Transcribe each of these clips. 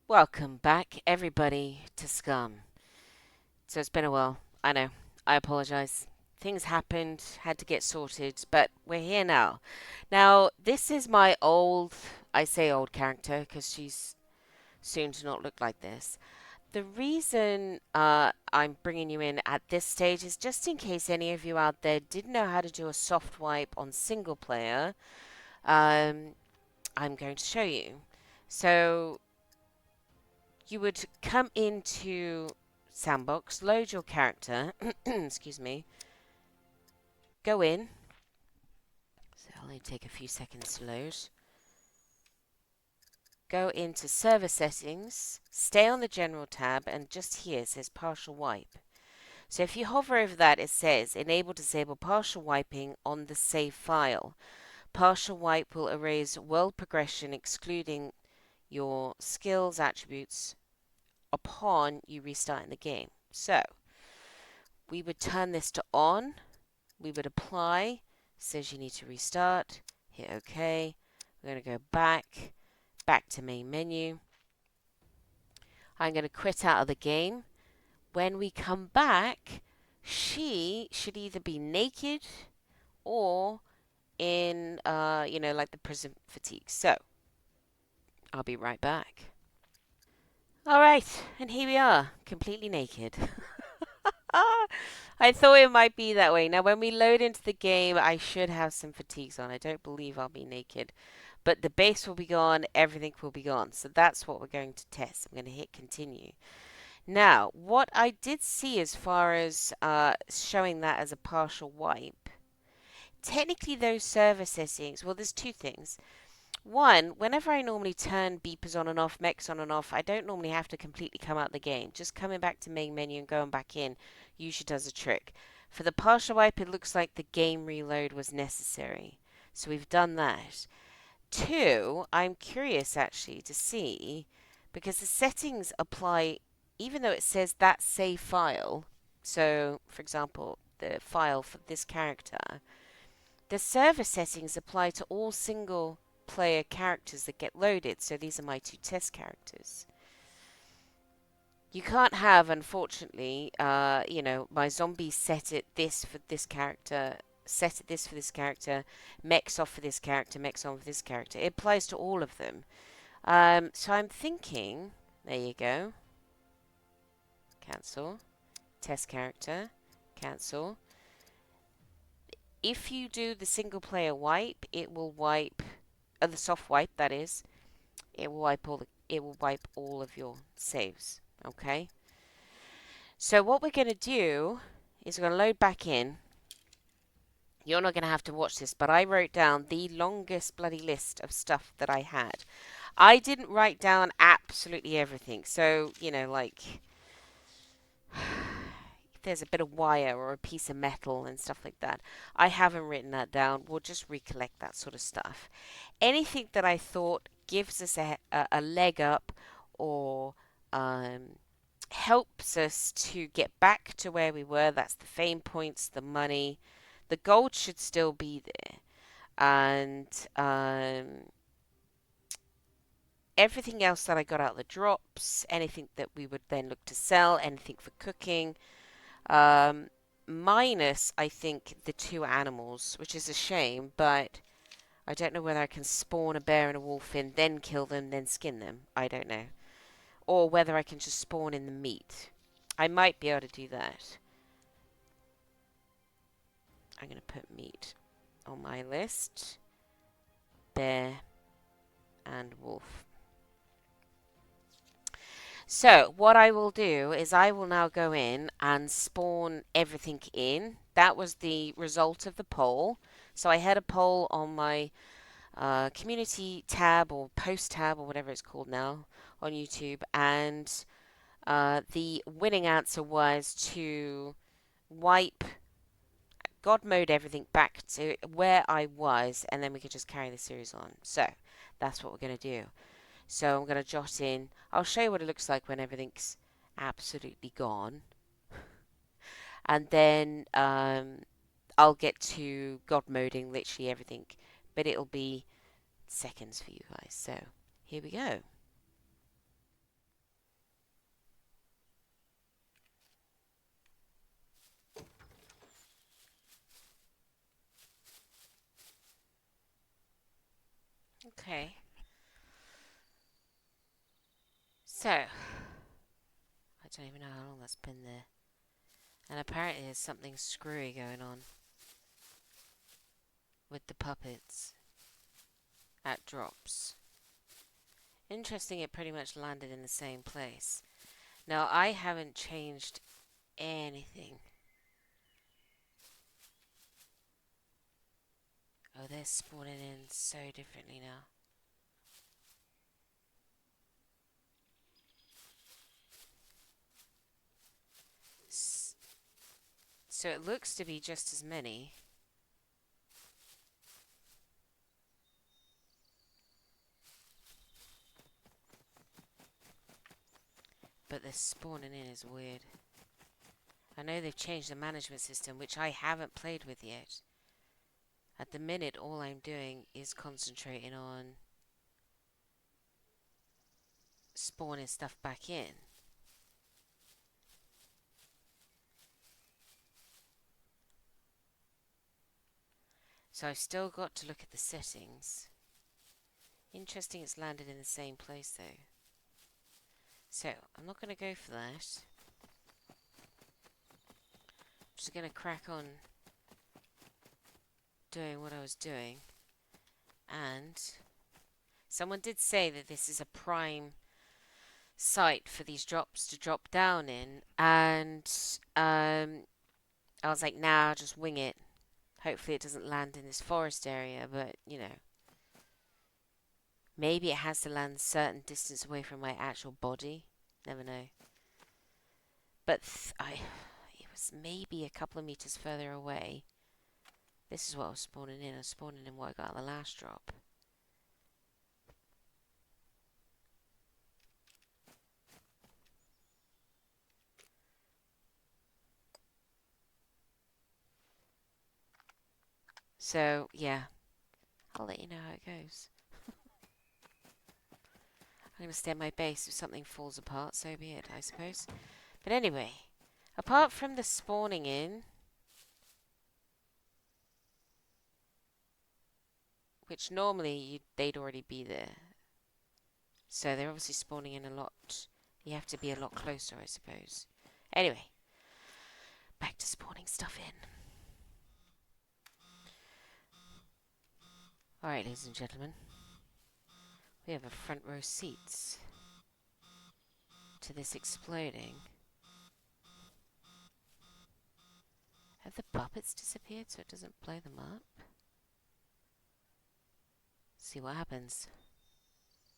Welcome back, everybody, to Scum. So it's been a while. I know. I apologize. Things happened, had to get sorted, but we're here now. Now, this is my old, I say old character because she's soon to not look like this. The reason I'm bringing you in at this stage is just in case any of you out there didn't know how to do a soft wipe on single player. Um, I'm going to show you. So you would come into Sandbox, load your character, excuse me, go in, so it'll only take a few seconds to load, go into server settings, stay on the general tab, and just here it says partial wipe. So if you hover over that, it says enable disable partial wiping on the save file. Partial wipe will erase world progression excluding your skills attributes upon you restarting the game. So we would turn this to on, we would apply, says you need to restart, hit OK. We're going to go back to main menu. I'm going to quit out of the game. When we come back, she should either be naked or in, like the prison fatigue. So, I'll be right back. Alright, and here we are, completely naked. I thought it might be that way. Now, when we load into the game, I should have some fatigues on. I don't believe I'll be naked. But the base will be gone, everything will be gone. So that's what we're going to test. I'm going to hit continue. Now, what I did see as far as showing that as a partial wipe, technically those server settings, well, there's two things. One, whenever I normally turn beepers on and off, mechs on and off, I don't normally have to completely come out the game. Just coming back to main menu and going back in usually does a trick. For the partial wipe, it looks like the game reload was necessary. So we've done that. Two, I'm curious actually to see, because the settings apply, even though it says that save file, so for example, the file for this character, the server settings apply to all single player characters that get loaded. So these are my two test characters. You can't have, unfortunately, my zombies set it this for this character, set it this for this character, mechs off for this character, mechs on for this character. It applies to all of them. So I'm thinking, there you go, cancel, test character, cancel. If you do the single player wipe, it will wipe, the soft wipe that is, it will wipe all of your saves. Okay. So what we're going to do is we're going to load back in. You're not going to have to watch this, but I wrote down the longest bloody list of stuff that I had. I didn't write down absolutely everything. So, like if there's a bit of wire or a piece of metal and stuff like that, I haven't written that down. We'll just recollect that sort of stuff. Anything that I thought gives us a leg up or helps us to get back to where we were. That's the fame points, the money. The gold should still be there. And everything else that I got out of the drops, anything that we would then look to sell, anything for cooking, minus, I think, the two animals, which is a shame, but I don't know whether I can spawn a bear and a wolf in, then kill them, then skin them. I don't know. Or whether I can just spawn in the meat. I might be able to do that. I'm going to put meat on my list. Bear and wolf. So what I will do is I will now go in and spawn everything in. That was the result of the poll. So I had a poll on my community tab or post tab or whatever it's called now on YouTube, and the winning answer was to wipe God mode everything back to where I was, and then we could just carry the series on. So that's what we're going to do. So I'm going to jot in. I'll show you what it looks like when everything's absolutely gone. And then I'll get to God moding literally everything. But it'll be seconds for you guys. So here we go. Okay. So, I don't even know how long that's been there. And apparently there's something screwy going on with the puppets at drops. Interesting, it pretty much landed in the same place. Now, I haven't changed anything. Oh, they're spawning in so differently now. So it looks to be just as many. But the spawning in is weird. I know they've changed the management system, which I haven't played with yet. At the minute, all I'm doing is concentrating on spawning stuff back in. So I've still got to look at the settings. Interesting it's landed in the same place though. So, I'm not going to go for that. I'm just going to crack on doing what I was doing. And someone did say that this is a prime site for these drops to drop down in, and I was like, nah, I'll just wing it. Hopefully it doesn't land in this forest area, but, you know. Maybe it has to land a certain distance away from my actual body. Never know. But it was maybe a couple of meters further away. This is what I was spawning in. I was spawning in what I got on the last drop. So, yeah. I'll let you know how it goes. I'm going to stay at my base. If something falls apart, so be it, I suppose. But anyway, apart from the spawning in, which normally they'd already be there. So they're obviously spawning in a lot. You have to be a lot closer, I suppose. Anyway, back to spawning stuff in. Alright, ladies and gentlemen. We have a front row seats to this exploding. Have the puppets disappeared so it doesn't blow them up? See what happens.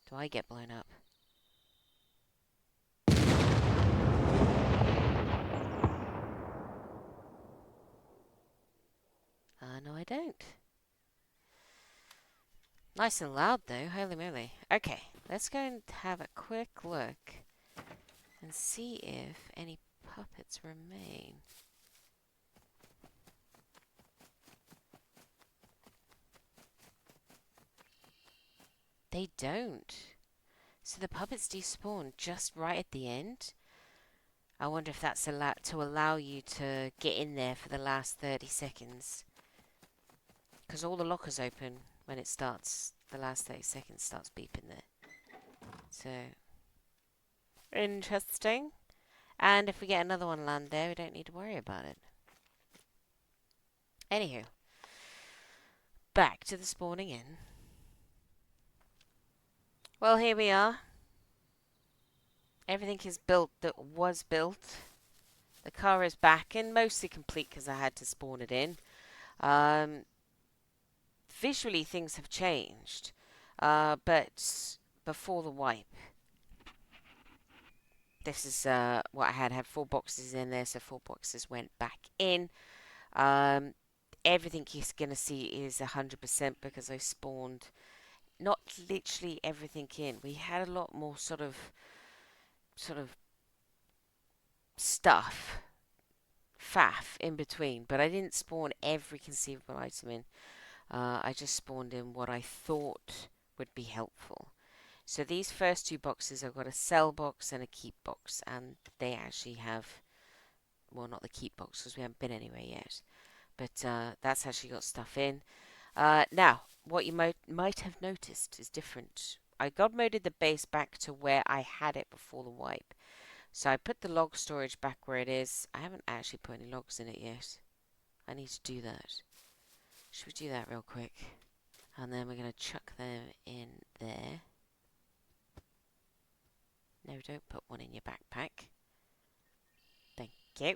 Do I get blown up? No I don't. Nice and loud though, holy moly. Okay, let's go and have a quick look and see if any puppets remain. They don't. So the puppets despawn just right at the end. I wonder if that's to allow you to get in there for the last 30 seconds. Because all the lockers open when it starts, the last 30 seconds starts beeping there. So, interesting. And if we get another one land there, we don't need to worry about it. Anywho, back to the spawning in. Well, here we are. Everything is built that was built. The car is back and mostly complete because I had to spawn it in. Visually, things have changed, but before the wipe, this is what I had. I had 4 boxes in there, so 4 boxes went back in. Everything you're going to see is 100% because I spawned not literally everything in. We had a lot more sort of stuff, faff in between, but I didn't spawn every conceivable item in. I just spawned in what I thought would be helpful. So these first 2 boxes, I've got a sell box and a keep box, and they actually have, well, not the keep box because we haven't been anywhere yet, but that's actually got stuff in. Now, what you might have noticed is different. I god moded the base back to where I had it before the wipe. So I put the log storage back where it is. I haven't actually put any logs in it yet. I need to do that. Should we do that real quick? And then we're going to chuck them in there. No, don't put one in your backpack. Thank you.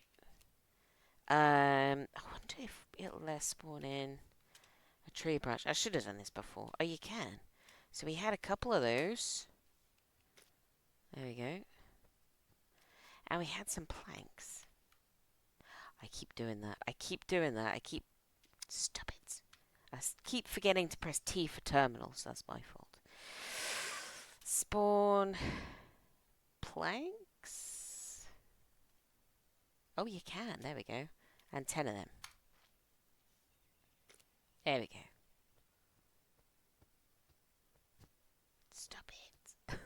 I wonder if it'll spawn in a tree branch. I should have done this before. Oh, you can. So we had a couple of those. There we go. And we had some planks. I keep doing that. I keep doing that. Stop it. I keep forgetting to press T for terminals. That's my fault. Spawn planks. Oh, you can. There we go. And 10 of them. There we go. Stop it.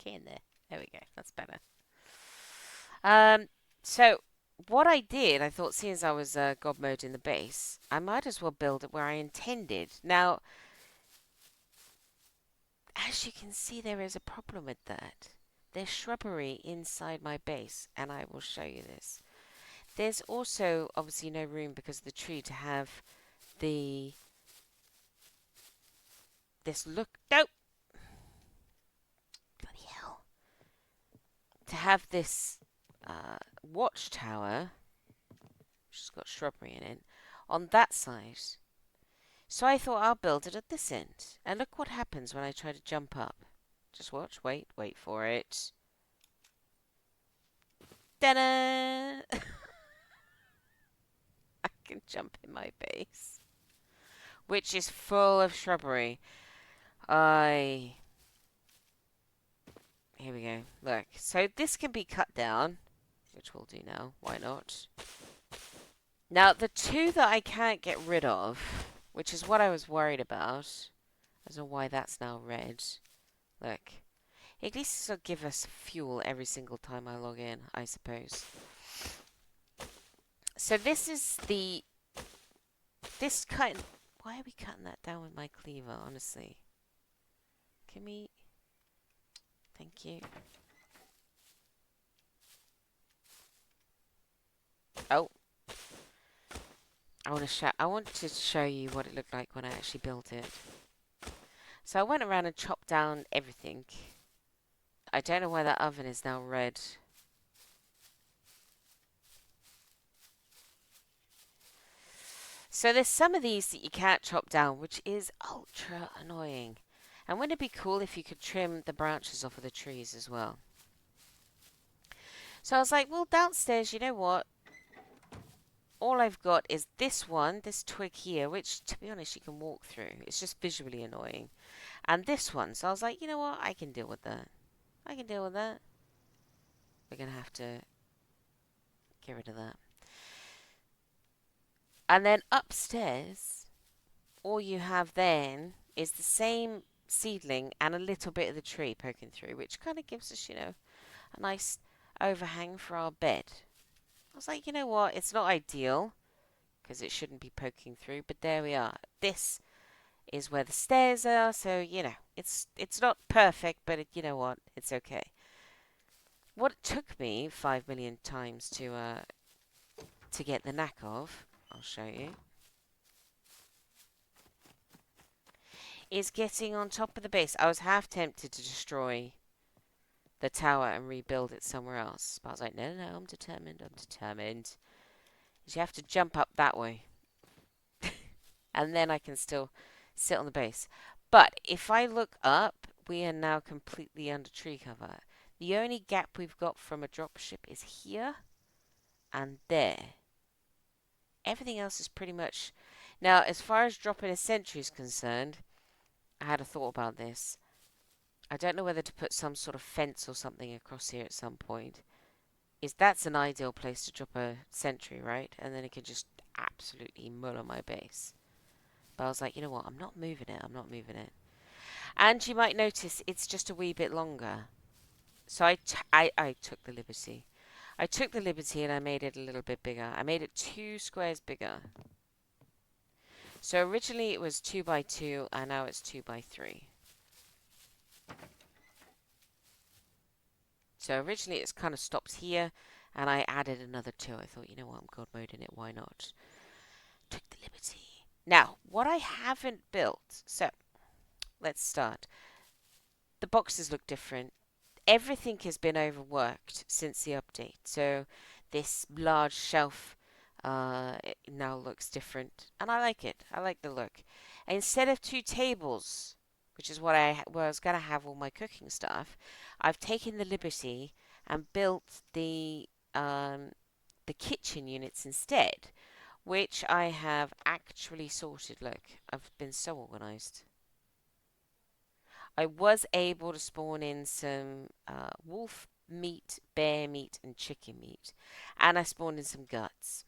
Get in there. There we go. That's better. So what I did, I thought, seeing as I was god mode in the base, I might as well build it where I intended. Now, as you can see, there is a problem with that. There's shrubbery inside my base, and I will show you this. There's also obviously no room because of the tree to have this look. Nope. Bloody hell. To have this watchtower, which has got shrubbery in it, on that side. So I thought I'll build it at this end. And look what happens when I try to jump up. Just watch. Wait for it. Ta-da! I can jump in my base, which is full of shrubbery. Here we go. Look. So this can be cut down, which we'll do now. Why not? Now, the two that I can't get rid of, which is what I was worried about. I don't know why that's now red. Look. At least this will give us fuel every single time I log in, I suppose. So this is the... This cut... Why are we cutting that down with my cleaver, honestly? Can we... Thank you. Oh. I want to show you what it looked like when I actually built it. So I went around and chopped down everything. I don't know why that oven is now red. So there's some of these that you can't chop down, which is ultra annoying. And wouldn't it be cool if you could trim the branches off of the trees as well? So I was like, well, downstairs, you know what? All I've got is this one, this twig here, which, to be honest, you can walk through. It's just visually annoying. And this one. So I was like, you know what? I can deal with that. I can deal with that. We're going to have to get rid of that. And then upstairs, all you have then is the same seedling and a little bit of the tree poking through, which kind of gives us, you know, a nice overhang for our bed. I was like, you know what? It's not ideal because it shouldn't be poking through, but there we are. This is where the stairs are, so, you know, it's not perfect, but you know what? It's okay. What it took me 5 million times to get the knack of, I'll show you, is getting on top of the base. I was half tempted to destroy the tower and rebuild it somewhere else, but I was like, no, I'm determined. You have to jump up that way. And then I can still sit on the base. But if I look up, we are now completely under tree cover. The only gap we've got from a dropship is here and there. Everything else is pretty much... Now, as far as dropping a sentry is concerned, I had a thought about this. I don't know whether to put some sort of fence or something across here at some point. That's an ideal place to drop a sentry, right? And then it can just absolutely muller my base. But I was like, you know what? I'm not moving it. And you might notice it's just a wee bit longer. So I took the liberty. And I made it a little bit bigger. I made it 2 squares bigger. So originally it was 2 by 2 and now it's 2 by 3. So originally it's kind of stopped here and I added another 2. I thought, you know what, I'm God moding it, why not? Took the liberty. Now, what I haven't built, so let's start. The boxes look different. Everything has been overworked since the update. So this large shelf it now looks different, and I like it. I like the look. Instead of 2 tables, which is what I was gonna have all my cooking stuff, I've taken the liberty and built the kitchen units instead, which I have actually sorted. Look, I've been so organized. I was able to spawn in some wolf meat, bear meat, and chicken meat, and I spawned in some guts.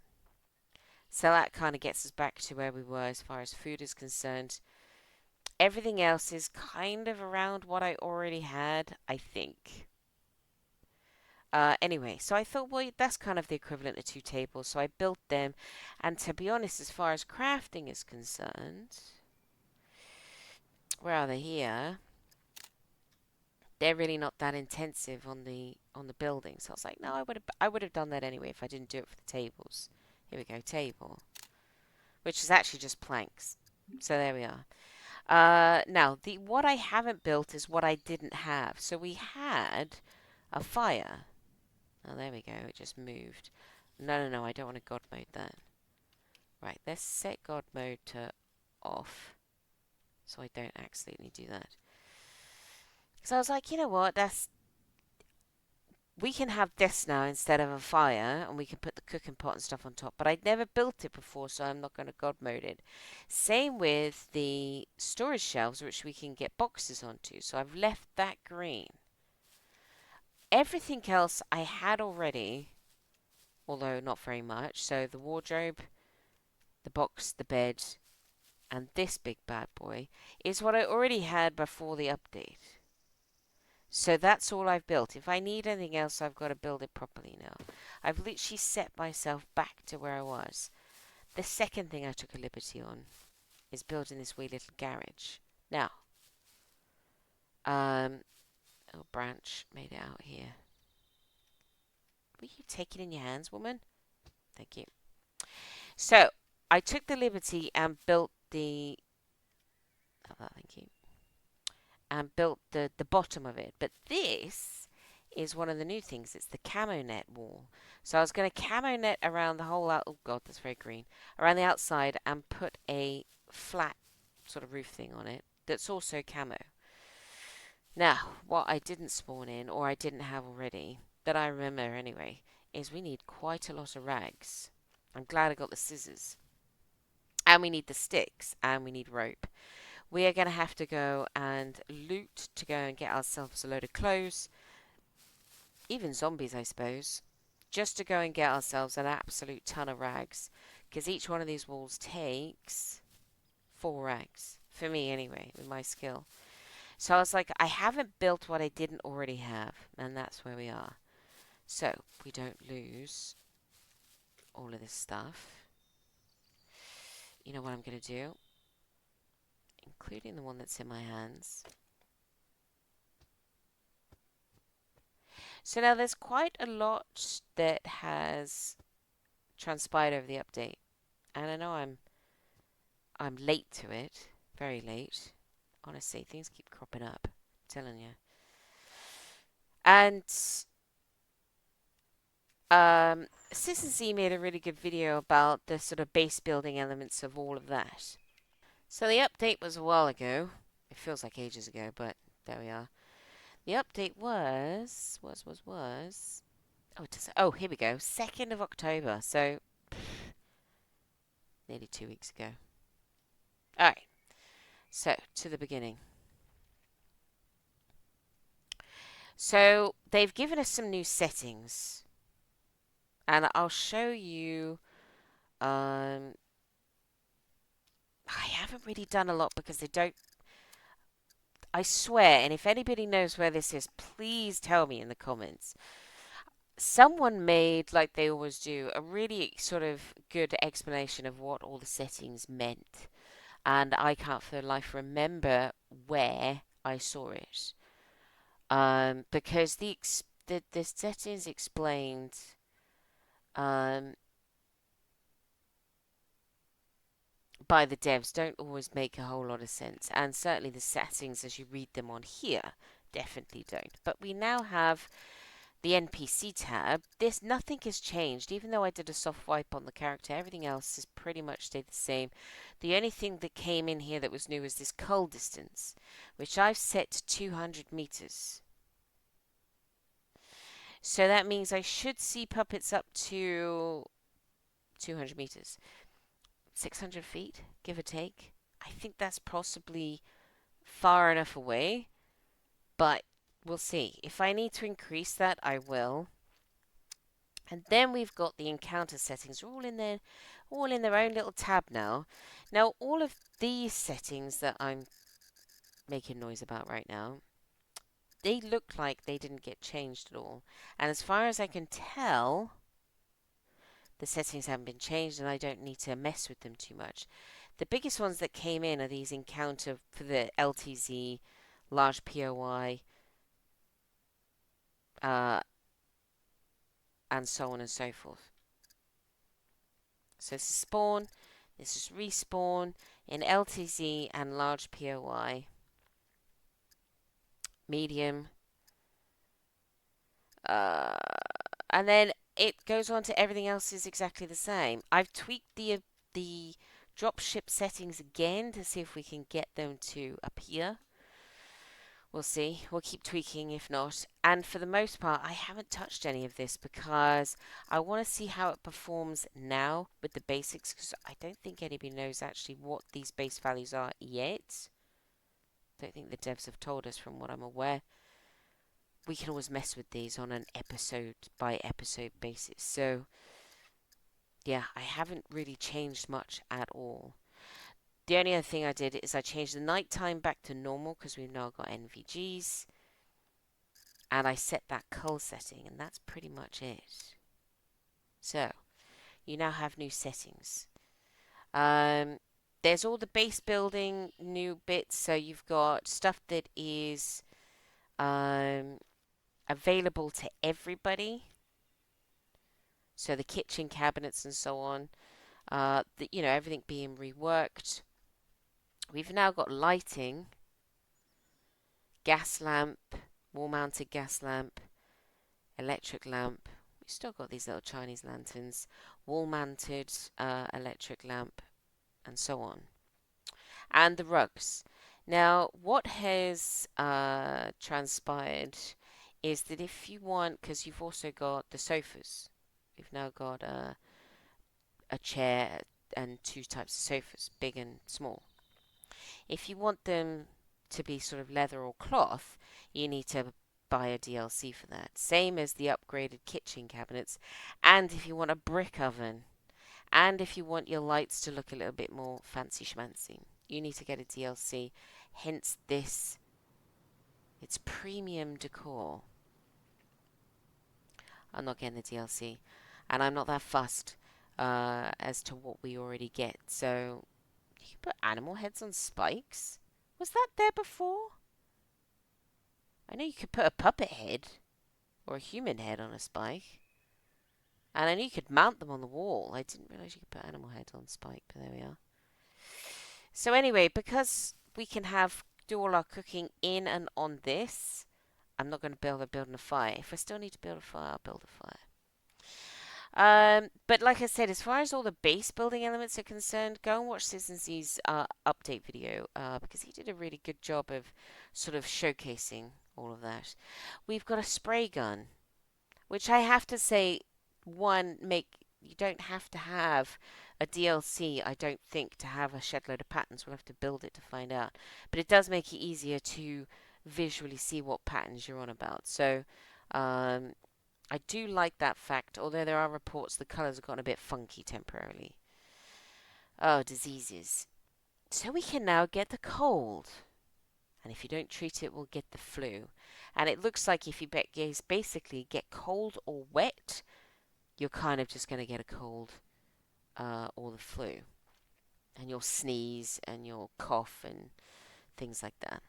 So that kind of gets us back to where we were as far as food is concerned. Everything else is kind of around what I already had, I think. Anyway, so I thought, well, that's kind of the equivalent of 2 tables, so I built them. And to be honest, as far as crafting is concerned, where are they here? They're really not that intensive on the building. So I was like, no, I would have done that anyway if I didn't do it for the tables. Here we go, table, which is actually just planks. So there we are. Now the what I haven't built is what I didn't have. So we had a fire. Oh, there we go. It just moved. No, no, no. I don't want to God mode that. Right. Let's set God mode to off, so I don't accidentally do that. So I was like, you know what? We can have this now instead of a fire, and we can put the cooking pot and stuff on top. But I'd never built it before, so I'm not going to God mode it. Same with the storage shelves, which we can get boxes onto. So I've left that green. Everything else I had already, although not very much. So the wardrobe, the box, the bed, and this big bad boy is what I already had before the update. So that's all I've built. If I need anything else, I've got to build it properly now. I've literally set myself back to where I was. The second thing I took a liberty on is building this wee little garage. Now, oh, branch made it out here. Will you take it in your hands, woman? Thank you. So, I took the liberty and built the... Oh, thank you. And built the bottom of it. But this is one of the new things. It's the camo net wall. So I was going to camo net around the whole out. Oh god, that's very green. Around the outside and put a flat sort of roof thing on it that's also camo. Now, what I didn't spawn in, or I didn't have already, that I remember anyway, is we need quite a lot of rags. I'm glad I got the scissors. And we need the sticks, and we need rope. We are going to have to go and loot to go and get ourselves a load of clothes. Even zombies, I suppose. Just to go and get ourselves an absolute ton of rags. Because each one of these walls takes 4 rags. For me, anyway, with my skill. So I was like, I haven't built what I didn't already have. And that's where we are. So, we don't lose all of this stuff. You know what I'm going to do? Including the one that's in my hands. So now there's quite a lot that has transpired over the update. And I know I'm late to it. Very late. Honestly, things keep cropping up. I'm telling you. And Citizen Z made a really good video about the sort of base building elements of all of that. So the update was a while ago. It feels like ages ago, but there we are. The update was. Oh, oh, here we go. 2nd of October. So, nearly 2 weeks ago. Alright. So, to the beginning. So, they've given us some new settings. And I'll show you. I haven't really done a lot because they don't. I swear, and if anybody knows where this is, please tell me in the comments. Someone made, like they always do, a really sort of good explanation of what all the settings meant. and I can't for the life remember where I saw it. Because the settings explained um, by the devs don't always make a whole lot of sense, and certainly the settings as you read them on here definitely don't. But we now have the NPC tab. This nothing has changed, even though I did a soft wipe on the character. Everything else has pretty much stayed the same. The only thing that came in here that was new was this cull distance, which I've set to 200 meters. So that means I should see puppets up to 200 meters. 600 feet, give or take. I think that's possibly far enough away, but we'll see. If I need to increase that, I will. And then we've got the encounter settings all in their own little tab now. Now, all of these settings that I'm making noise about right now, they look like they didn't get changed at all. And as far as I can tell, the settings haven't been changed and I don't need to mess with them too much. The biggest ones that came in are these encounter for the LTZ, large POI, uh, and so on and so forth. So this is spawn, this is respawn in LTZ and large POI, medium, uh, and then it goes on to everything else is exactly the same. I've tweaked the dropship settings again to see if we can get them to appear. We'll see. We'll keep tweaking if not. And for the most part, I haven't touched any of this because I want to see how it performs now with the basics, because I don't think anybody knows actually what these base values are yet. I don't think the devs have told us from what I'm aware. We can always mess with these on an episode by episode basis. So yeah, I haven't really changed much at all. The only other thing I did is I changed the nighttime back to normal because we've now got NVGs. And I set that cull setting, and that's pretty much it. So, you now have new settings. There's all the base building new bits, so you've got stuff that is available to everybody. So the kitchen cabinets and so on. Everything being reworked. We've now got lighting, gas lamp, wall-mounted gas lamp, electric lamp. We've still got these little Chinese lanterns, wall-mounted electric lamp, and so on. And the rugs. Now, what has transpired is that if you want, because you've also got the sofas, we've now got a chair and two types of sofas, big and small. If you want them to be sort of leather or cloth, you need to buy a DLC for that. Same as the upgraded kitchen cabinets. And if you want a brick oven, and if you want your lights to look a little bit more fancy schmancy, you need to get a DLC. Hence this. It's premium decor. I'm not getting the DLC. And I'm not that fussed as to what we already get. So, you can put animal heads on spikes? Was that there before? I know you could put a puppet head or a human head on a spike. And I knew you could mount them on the wall. I didn't realise you could put animal heads on spike, but there we are. So anyway, because we can do all our cooking in and on this, I'm not going to bother building a fire. If I still need to build a fire, I'll build a fire. But like I said, as far as all the base building elements are concerned, go and watch Citizen's update video because he did a really good job of sort of showcasing all of that. We've got a spray gun, which I have to say, you don't have to have a DLC, I don't think, to have a shed load of patterns. We'll have to build it to find out. But it does make it easier to visually see what patterns you're on about. So, I do like that fact, although there are reports the colours have gotten a bit funky temporarily. Oh, diseases. So we can now get the cold. And if you don't treat it, we'll get the flu. And it looks like if you basically get cold or wet, you're kind of just going to get a cold or the flu. and you'll sneeze and you'll cough and things like that.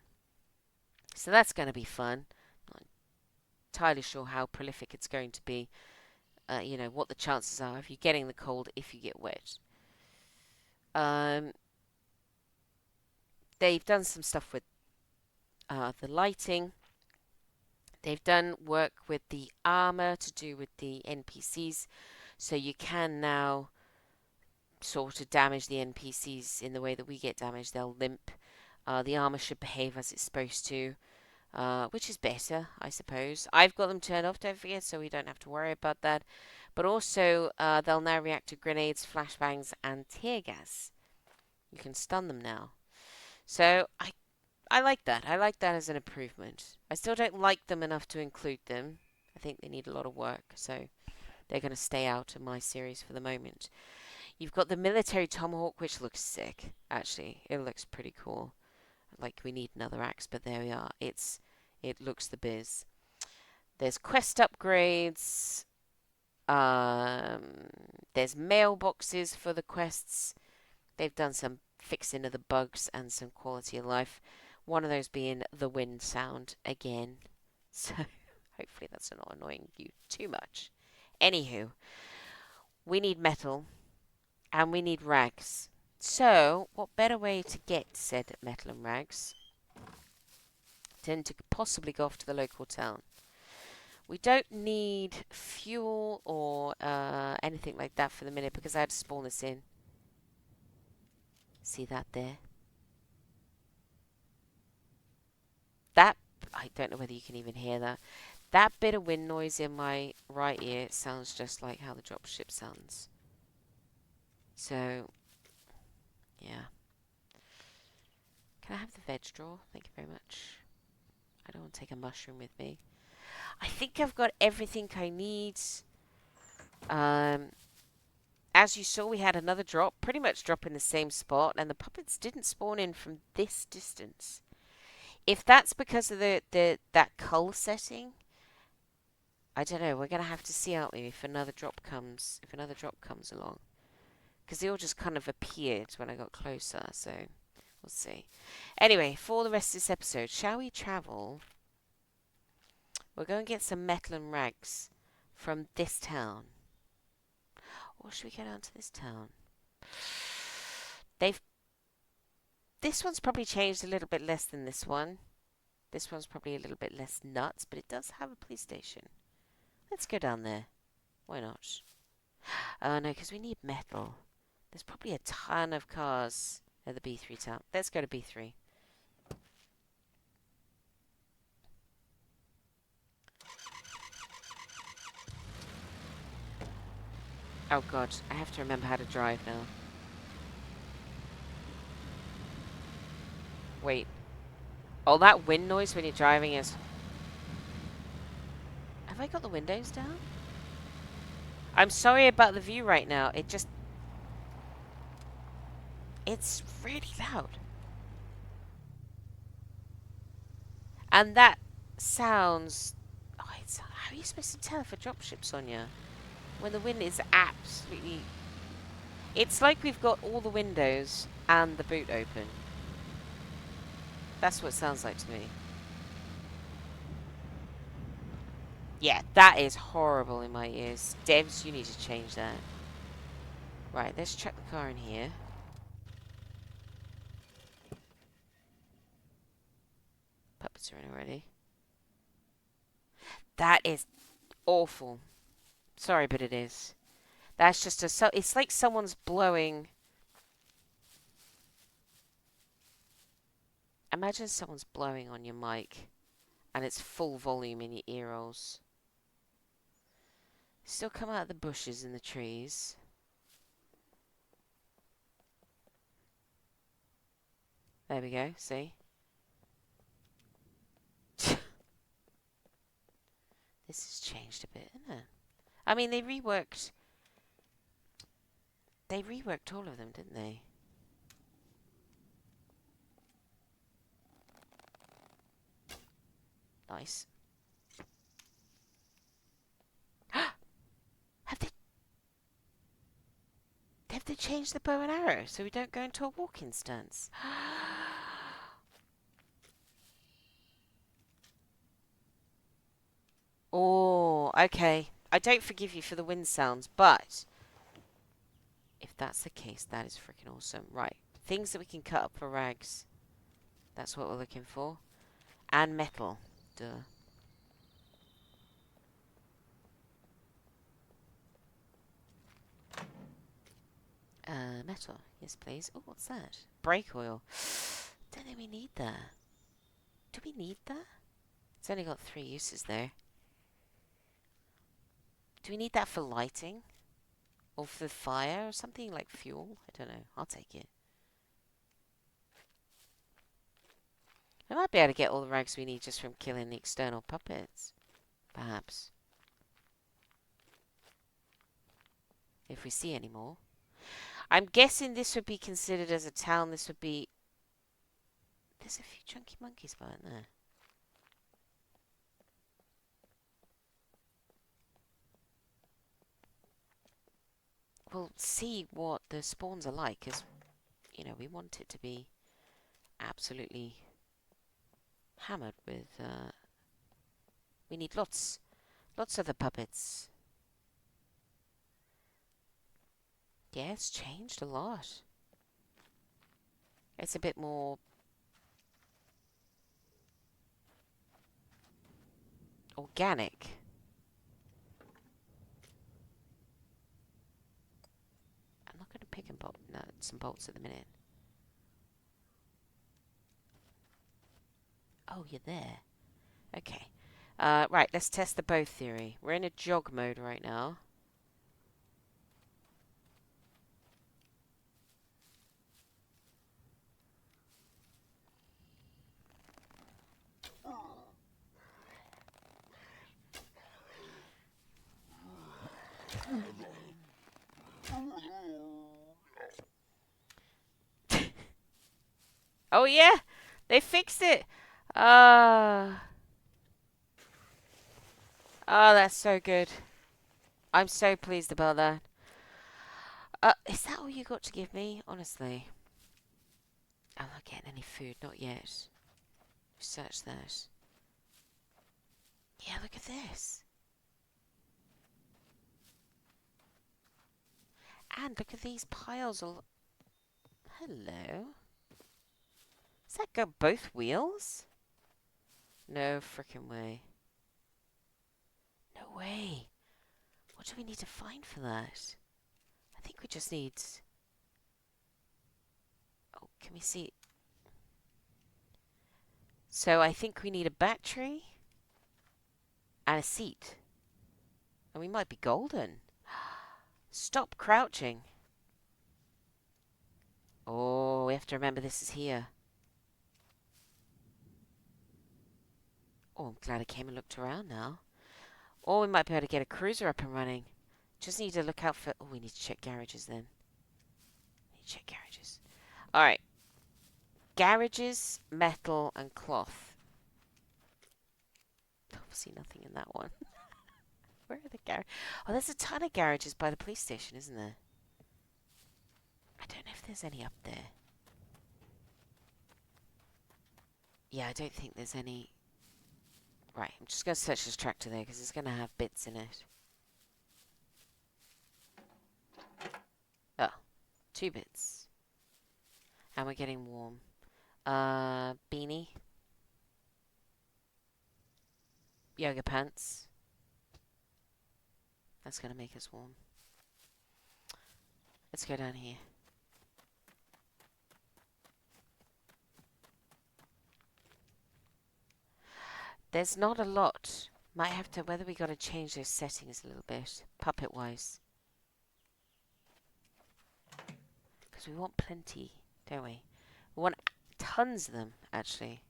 So that's going to be fun. Not entirely sure how prolific it's going to be. What the chances are of you getting the cold if you get wet. Um, they've done some stuff with the lighting. They've done work with the armor to do with the NPCs, so you can now sort of damage the NPCs in the way that we get damaged. They'll limp. The armor should behave as it's supposed to, which is better, I suppose. I've got them turned off, don't forget, so we don't have to worry about that. But also, they'll now react to grenades, flashbangs, and tear gas. You can stun them now. So I like that. I like that as an improvement. I still don't like them enough to include them. I think they need a lot of work, so they're going to stay out of my series for the moment. You've got the military tomahawk, which looks sick. Actually, it looks pretty cool. Like we need another axe, but there we are. It looks the biz. There's quest upgrades. There's mailboxes for the quests. They've done some fixing of the bugs and some quality of life. One of those being the wind sound again. So hopefully that's not annoying you too much. Anywho, we need metal and we need rags. So what better way to get said metal and rags than to possibly go off to the local town? We don't need fuel or anything like that for the minute because I had to spawn this in. See that there? That, I don't know whether you can even hear that. That bit of wind noise in my right ear sounds just like how the dropship sounds. So, yeah. Can I have the veg drawer? Thank you very much. I don't want to take a mushroom with me. I think I've got everything I need. As you saw, we had another drop, pretty much drop in the same spot, and the puppets didn't spawn in from this distance. If that's because of that cull setting, I don't know. We're gonna have to see, aren't we, if another drop comes along, because they all just kind of appeared when I got closer. So we'll see. Anyway, for the rest of this episode, shall we travel? We're going to get some metal and rags from this town. Or should we go down to this town? This one's probably changed a little bit less than this one. This one's probably a little bit less nuts, but it does have a police station. Let's go down there. Why not? No, because we need metal. There's probably a ton of cars at the B3 town. Let's go to B3. Oh god, I have to remember how to drive now. Wait. Oh, that wind noise when you're driving is... Have I got the windows down? I'm sorry about the view right now. It's really loud. And that sounds... Oh, how are you supposed to tell if a dropship's on you? When the wind is absolutely... It's like we've got all the windows and the boot open. That's what it sounds like to me. Yeah, that is horrible in my ears. Devs, you need to change that. Right, let's chuck the car in here. Puppets are in already. That is awful. Sorry, but it is. That's just it's like someone's blowing... Imagine someone's blowing on your mic and it's full volume in your ear holes. Still come out of the bushes and the trees. There we go, see? This has changed a bit, isn't it? I mean, they reworked all of them, didn't they? Nice. Have they changed the bow and arrow so we don't go into a walking stance? Oh, okay. I don't forgive you for the wind sounds, but if that's the case, that is freaking awesome. Right. Things that we can cut up for rags. That's what we're looking for. And metal. Duh. Metal. Yes, please. Oh, what's that? Brake oil. Don't think we need that. Do we need that? It's only got 3 uses there. Do we need that for lighting? Or for fire or something like fuel? I don't know. I'll take it. I might be able to get all the rags we need just from killing the external puppets. Perhaps. If we see any more. I'm guessing this would be considered as a town. This would be... There's a few chunky monkeys behind there. We'll see what the spawns are like, because, you know, we want it to be absolutely hammered with, we need lots of the puppets. Yeah, it's changed a lot. It's a bit more organic. I'm not going to pick and some bolts at the minute. Oh, you're there. Okay. Right, let's test the bow theory. We're in a jog mode right now. Oh yeah, they fixed it. Oh, that's so good. I'm so pleased about that. Is that all you got to give me? Honestly. I'm not getting any food, not yet. Search that. Yeah, look at this. And look at these piles all... Hello. Does that go both wheels? No frickin' way. No way. What do we need to find for that? I think we just need... Oh, can we see? So I think we need a battery and a seat. And we might be golden. Stop crouching. Oh, we have to remember this is here. Oh, I'm glad I came and looked around now. Or we might be able to get a cruiser up and running. Just need to look out for... Oh, we need to check garages then. Need to check garages. Alright. Garages, metal, and cloth. Obviously nothing in that one. Where are the garages? Oh, there's a ton of garages by the police station, isn't there? I don't know if there's any up there. Yeah, I don't think there's any... Right, I'm just going to search this tractor there, because it's going to have bits in it. Oh, 2 bits. And we're getting warm. Beanie. Yoga pants. That's going to make us warm. Let's go down here. There's not a lot. Might have to... Whether we got to change those settings a little bit. Puppet-wise. Because we want plenty, don't we? We want tons of them, actually.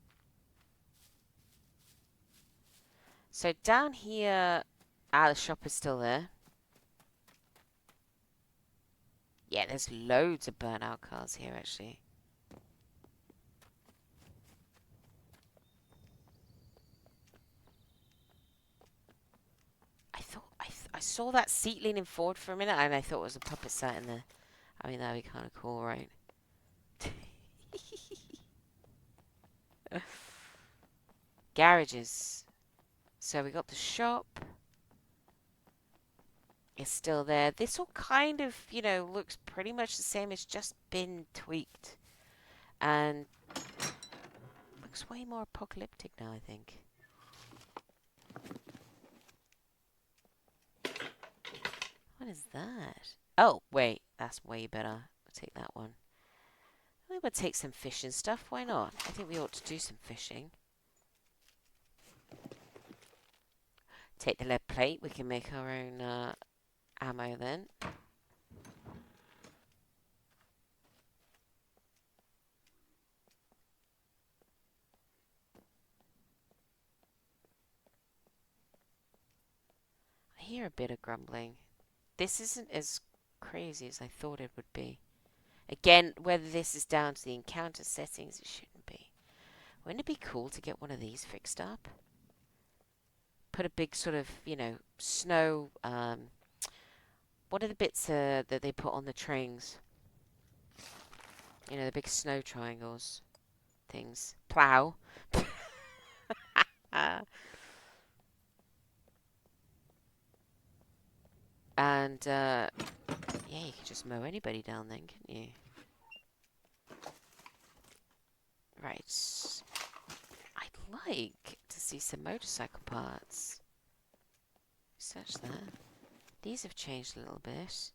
So down here... Ah, the shop is still there. Yeah, there's loads of burnout cars here, actually. I saw that seat leaning forward for a minute, and I thought it was a puppet sat in there. I mean, that'd be kind of cool, right? Garages. So we got the shop. It's still there. This all kind of, looks pretty much the same. It's just been tweaked. And looks way more apocalyptic now, I think. What is that? Oh, wait. That's way better. I'll take that one. I think we'll take some fishing stuff. Why not? I think we ought to do some fishing. Take the lead plate. We can make our own ammo then. I hear a bit of grumbling. This isn't as crazy as I thought it would be. Again, whether this is down to the encounter settings, it shouldn't be. Wouldn't it be cool to get one of these fixed up? Put a big sort of, snow, what are the bits that they put on the trains? The big snow triangles things. Plow. And, yeah, you can just mow anybody down then, couldn't you? Right. I'd like to see some motorcycle parts. Search that. These have changed a little bit.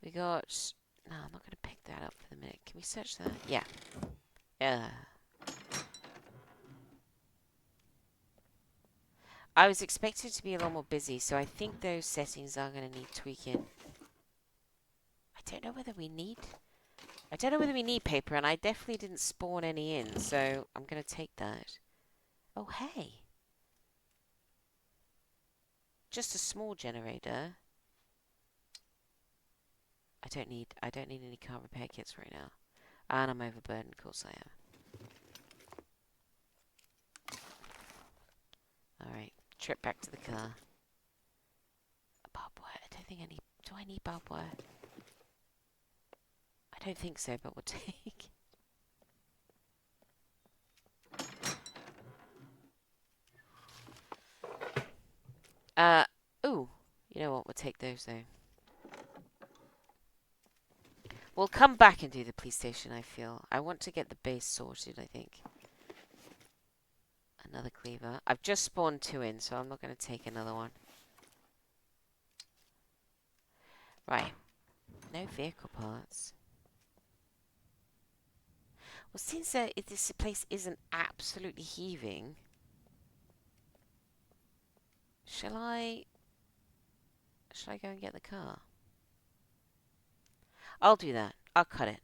We got... No, I'm not going to pick that up for the minute. Can we search that? Yeah. I was expecting to be a lot more busy, so I think those settings are going to need tweaking. I don't know whether we need... I don't know whether we need paper, and I definitely didn't spawn any in, so I'm going to take that. Oh, hey. Just a small generator. I don't need any car repair kits right now. And I'm overburdened, of course I am. Alright, trip back to the car. Barbed wire. I don't think I need... Do I need barbed wire? I don't think so, but we'll take... Ooh. You know what? We'll take those, though. We'll come back and do the police station, I feel. I want to get the base sorted, I think. Another cleaver. I've just spawned 2 in, so I'm not going to take another one. Right. No vehicle parts. Well, since this place isn't absolutely heaving, shall I go and get the car? I'll do that. I'll cut it.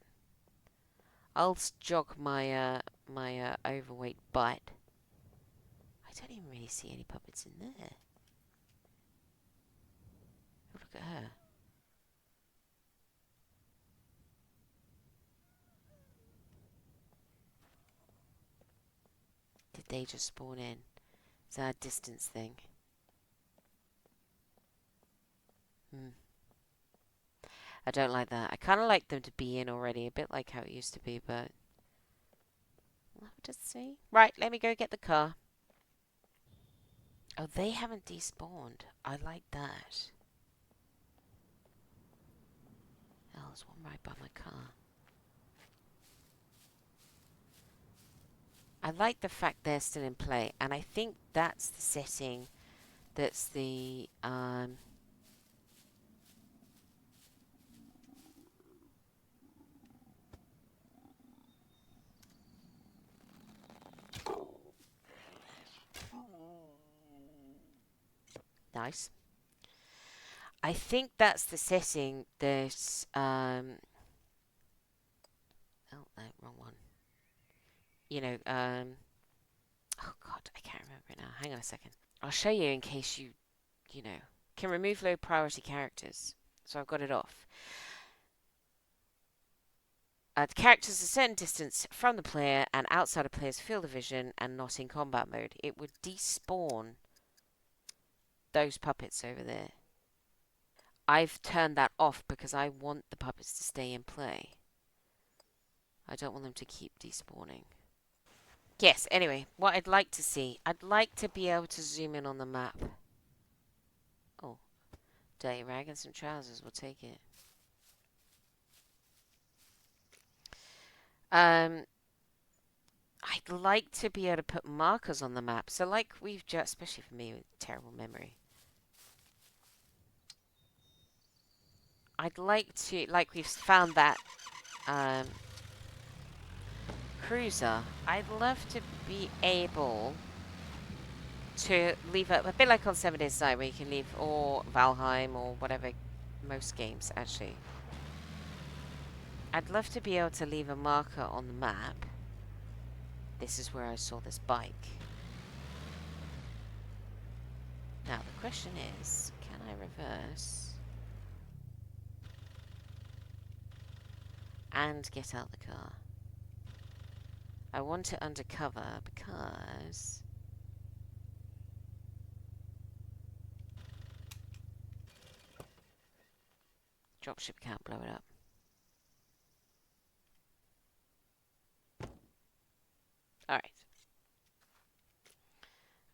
I'll jog my my overweight butt. I don't even really see any puppets in there. Oh, look at her. Did they just spawn in? Is that a distance thing? I don't like that. I kind of like them to be in already, a bit like how it used to be, but we'll have to see. Right, let me go get the car. Oh, they haven't despawned. I like that. Oh, there's one right by my car. I like the fact they're still in play, and I think that's the setting that's the nice. I think that's the setting that oh no, wrong one. Oh god, I can't remember it now. Hang on a second. I'll show you in case you can remove low priority characters. So I've got it off. The characters a certain distance from the player and outside of player's field of vision and not in combat mode. It would despawn those puppets over there. I've turned that off because I want the puppets to stay in play. I don't want them to keep despawning. Yes, anyway, what I'd like to see, I'd like to be able to zoom in on the map. Oh, dirty rag and some trousers, we'll take it. I'd like to be able to put markers on the map. So like we've just, especially for me with terrible memory. I'd like to, like we've found that cruiser. I'd love to be able to leave a bit like on 7 Days to Die where you can leave, or Valheim or whatever, most games actually. I'd love to be able to leave a marker on the map. This is where I saw this bike. Now the question is, can I reverse and get out the car? I want it undercover because dropship can't blow it up. Alright.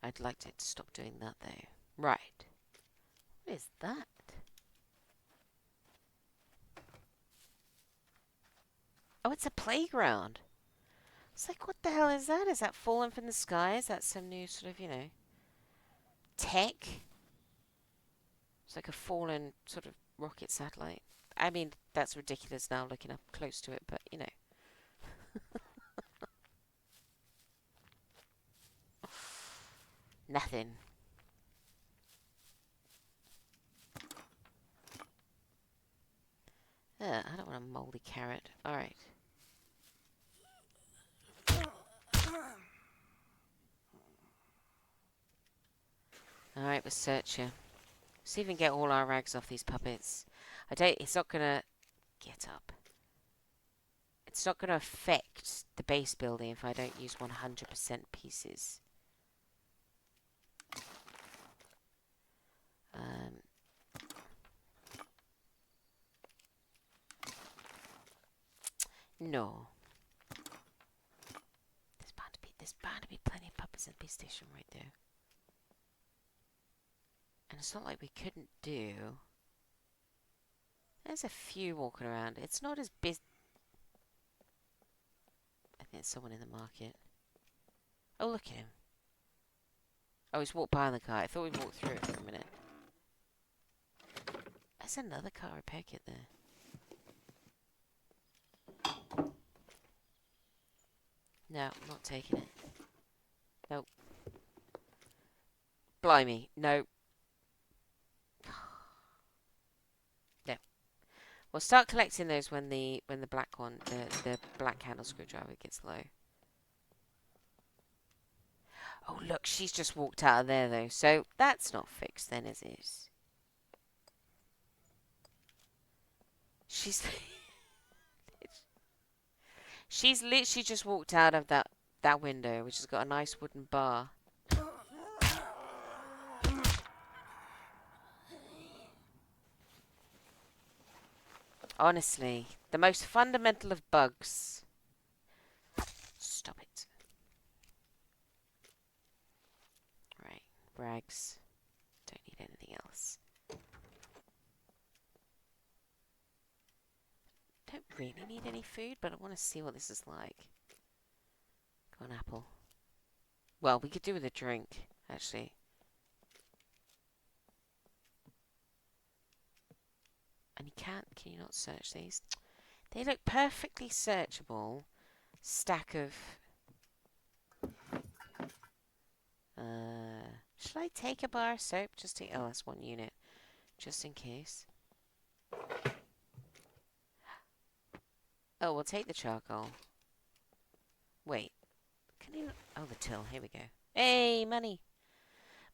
I'd like it to stop doing that though. Right. What is that? Oh, it's a playground. It's like, what the hell is that? Is that fallen from the sky? Is that some new sort of, you know, tech? It's like a fallen sort of rocket satellite. I mean, that's ridiculous now looking up close to it, but, you know. Nothing. I don't want a moldy carrot. Alright. Alright, we'll search you. Let's even get all our rags off these puppets. It's not gonna... Get up. It's not gonna affect the base building if I don't use 100% pieces. No. There's bound to be plenty of puppets in the base station right there. And it's not like we couldn't do... There's a few walking around. It's not as busy. I think there's someone in the market. Oh, look at him. Oh, he's walked behind the car. I thought we walked through it for a minute. There's another car repair kit there. No, I'm not taking it. Nope. Blimey. No. No. We'll start collecting those when the black one, the black handle screwdriver gets low. Oh, look, she's just walked out of there, though. So that's not fixed then, is it? She's... she's literally just walked out of that window, which has got a nice wooden bar. Honestly, the most fundamental of bugs. Stop it. Right, rags. Don't need anything else. Don't really need any food, but I want to see what this is like. Go on, apple. Well, we could do with a drink, actually. And can you not search these? They look perfectly searchable. Stack of... should I take a bar of soap? Just take... Oh, that's one unit. Just in case. Oh, we'll take the charcoal. Wait. Can you... Oh, the till. Here we go. Hey, money.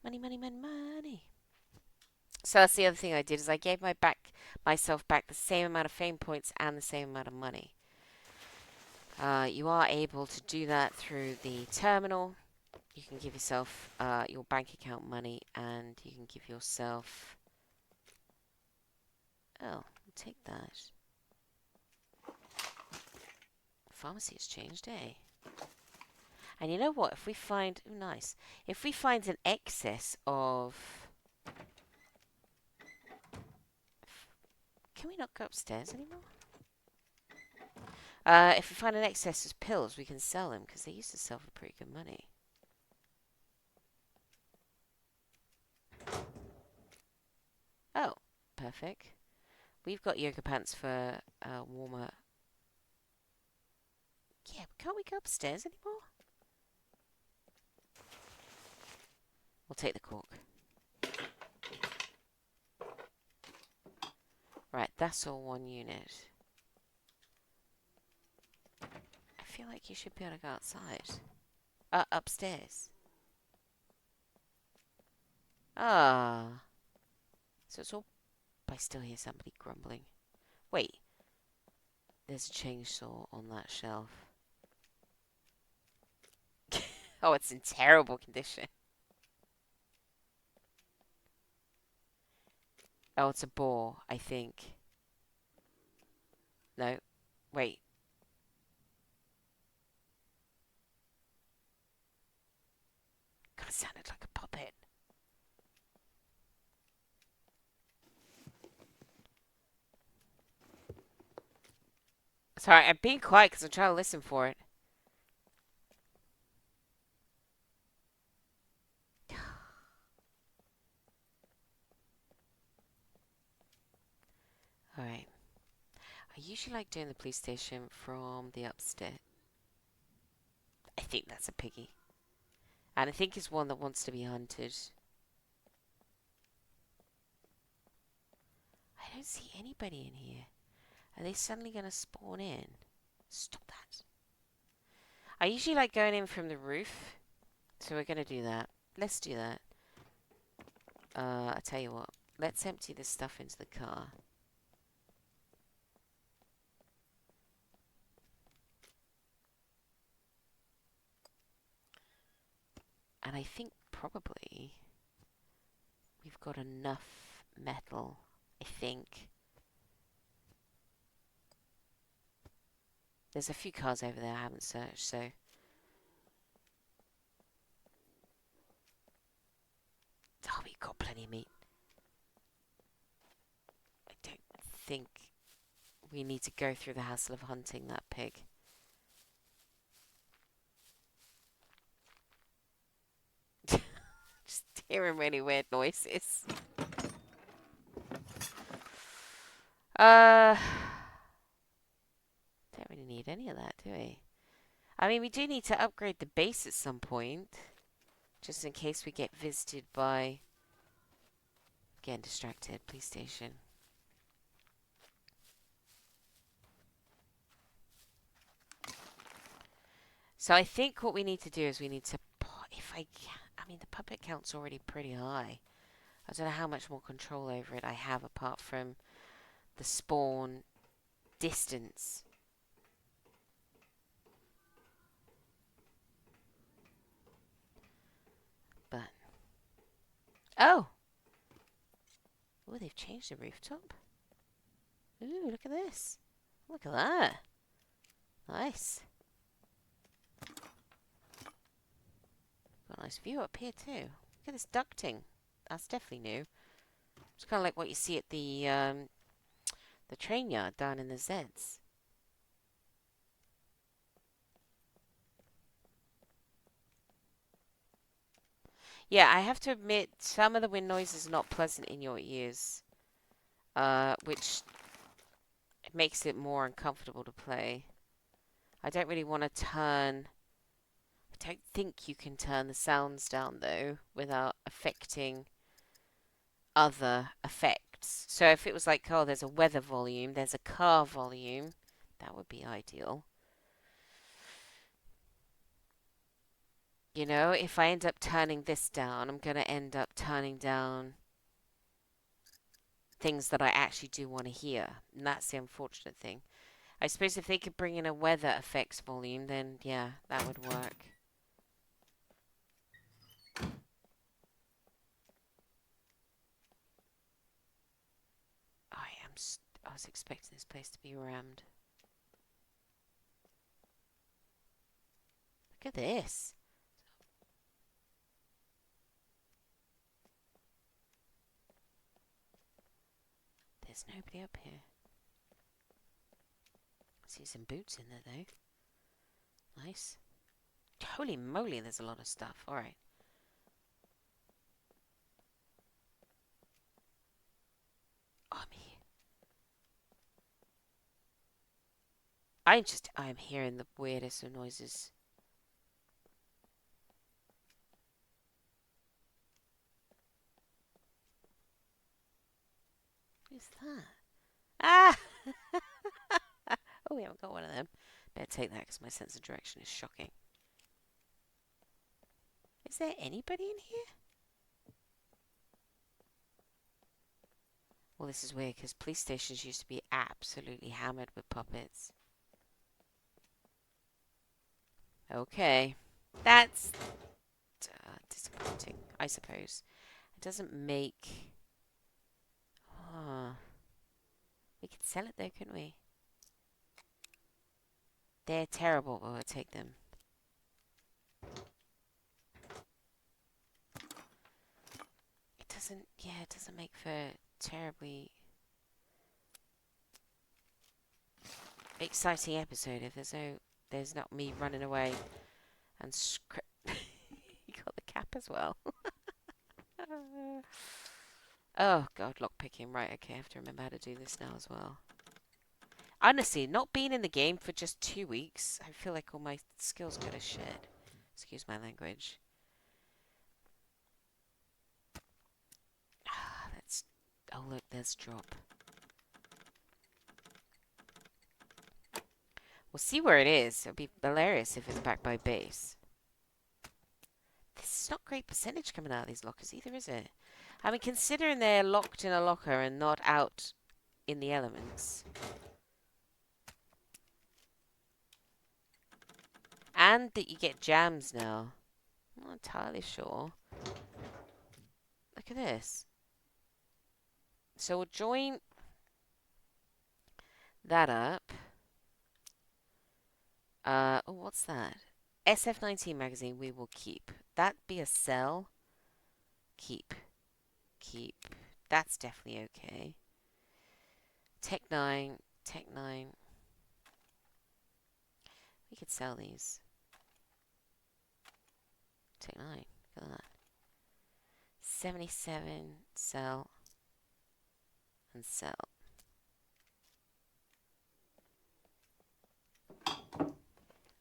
Money, money, money, money. So that's the other thing I did, is I gave myself back the same amount of fame points and the same amount of money. You are able to do that through the terminal. You can give yourself your bank account money, and you can give yourself Oh, I'll take that. Pharmacy has changed, eh? And you know what? If we find... Oh, nice. If we find an excess of... Can we not go upstairs anymore? If we find an excess of pills, we can sell them, because they used to sell for pretty good money. Oh, perfect. We've got yoga pants for warmer... Yeah, but can't we go upstairs anymore? We'll take the cork. Right, that's all one unit. I feel like you should be able to go outside. Upstairs. Ah. So it's all... I still hear somebody grumbling. Wait. There's a chainsaw on that shelf. Oh, it's in terrible condition. Oh, it's a boar, I think. No. Wait. God, it sounded like a puppet. Sorry, I'm being quiet because I'm trying to listen for it. Alright. I usually like doing the police station from the upstairs. I think that's a piggy. And I think it's one that wants to be hunted. I don't see anybody in here. Are they suddenly going to spawn in? Stop that. I usually like going in from the roof. So we're going to do that. Let's do that. I tell you what. Let's empty this stuff into the car. And I think probably we've got enough metal, I think. There's a few cars over there I haven't searched, so... Oh, we've got plenty of meat. I don't think we need to go through the hassle of hunting that pig. Just hearing really weird noises. Don't really need any of that, do we? I mean, we do need to upgrade the base at some point. Just in case we get visited by... Getting distracted. Police station. So I think what we need to do is we need to... If I can... I mean, the puppet count's already pretty high. I don't know how much more control over it I have apart from the spawn distance. But... Oh! Oh, they've changed the rooftop. Ooh, look at this. Look at that. Nice. Got a nice view up here too. Look at this ducting. That's definitely new. It's kind of like what you see at the train yard down in the Zeds. Yeah, I have to admit, some of the wind noise is not pleasant in your ears, which makes it more uncomfortable to play. I don't really want to turn... I don't think you can turn the sounds down, though, without affecting other effects. So if it was like, oh, there's a weather volume, there's a car volume, that would be ideal. You know, if I end up turning this down, I'm going to end up turning down things that I actually do want to hear. And that's the unfortunate thing. I suppose if they could bring in a weather effects volume, then yeah, that would work. I am I was expecting this place to be rammed. Look at this. There's nobody up here. I see some boots in there though. Nice. Holy moly, there's a lot of stuff. Alright. Oh, I'm hearing the weirdest of noises. Who's that? Ah! Oh, we haven't got one of them. Better take that because my sense of direction is shocking. Is there anybody in here? Well, this is weird because police stations used to be absolutely hammered with puppets. Okay. That's disappointing, I suppose. It doesn't make... Oh. We could sell it though, couldn't we? They're terrible, but we'll take them. It doesn't make for terribly exciting episode if there's not me running away and You got the cap as well. Oh god, lockpicking. Right, okay, I have to remember how to do this now as well. Honestly, not being in the game for just 2 weeks, I feel like all my skills go to shit. Excuse my language. Oh look, there's drop. We'll see where it is. It'll be hilarious if it's back by base. This is not great percentage coming out of these lockers either, is it? I mean, considering they're locked in a locker and not out in the elements. And that you get jams now. I'm not entirely sure. Look at this. So we'll join that up. Oh, what's that? SF19 magazine we will keep. That be a sell. Keep. That's definitely okay. Tech 9. We could sell these. Tech 9. Look at that. 77. Sell. And sell.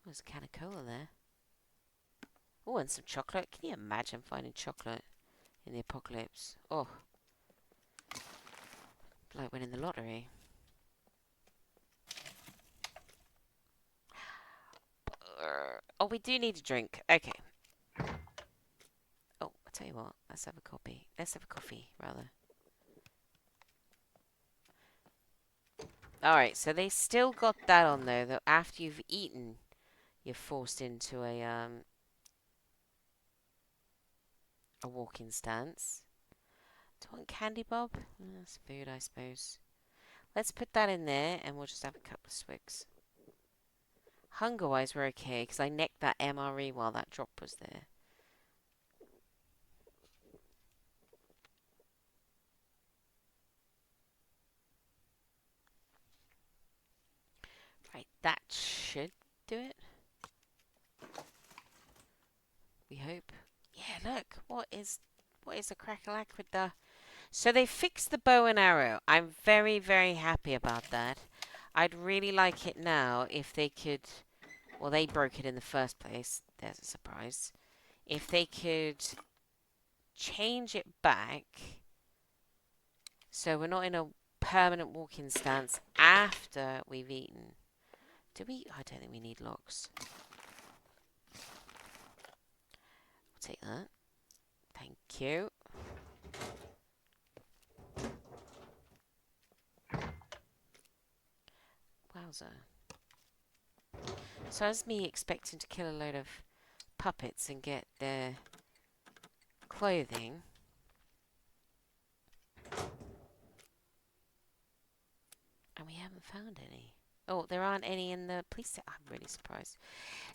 There's a can of cola there. Oh, and some chocolate. Can you imagine finding chocolate in the apocalypse? Oh. Like winning the lottery. Oh, we do need a drink. Okay. Oh, I'll tell you what. Let's have a coffee. Rather. Alright, so they still got that on though, that after you've eaten, you're forced into a walking stance. Do you want candy, Bob? That's food, I suppose. Let's put that in there, and we'll just have a couple of swigs. Hunger-wise, we're okay, because I necked that MRE while that drop was there. Right, that should do it. We hope. Yeah, look, what is a crack-a-lack with the... So they fixed the bow and arrow. I'm very, very happy about that. I'd really like it now if they could... Well, they broke it in the first place. There's a surprise. If they could change it back so we're not in a permanent walking stance after we've eaten. Do we? I don't think we need locks. We'll take that. Thank you. Wowza. So as me expecting to kill a load of puppets and get their clothing. And we haven't found any. Oh, there aren't any in the police station. I'm really surprised.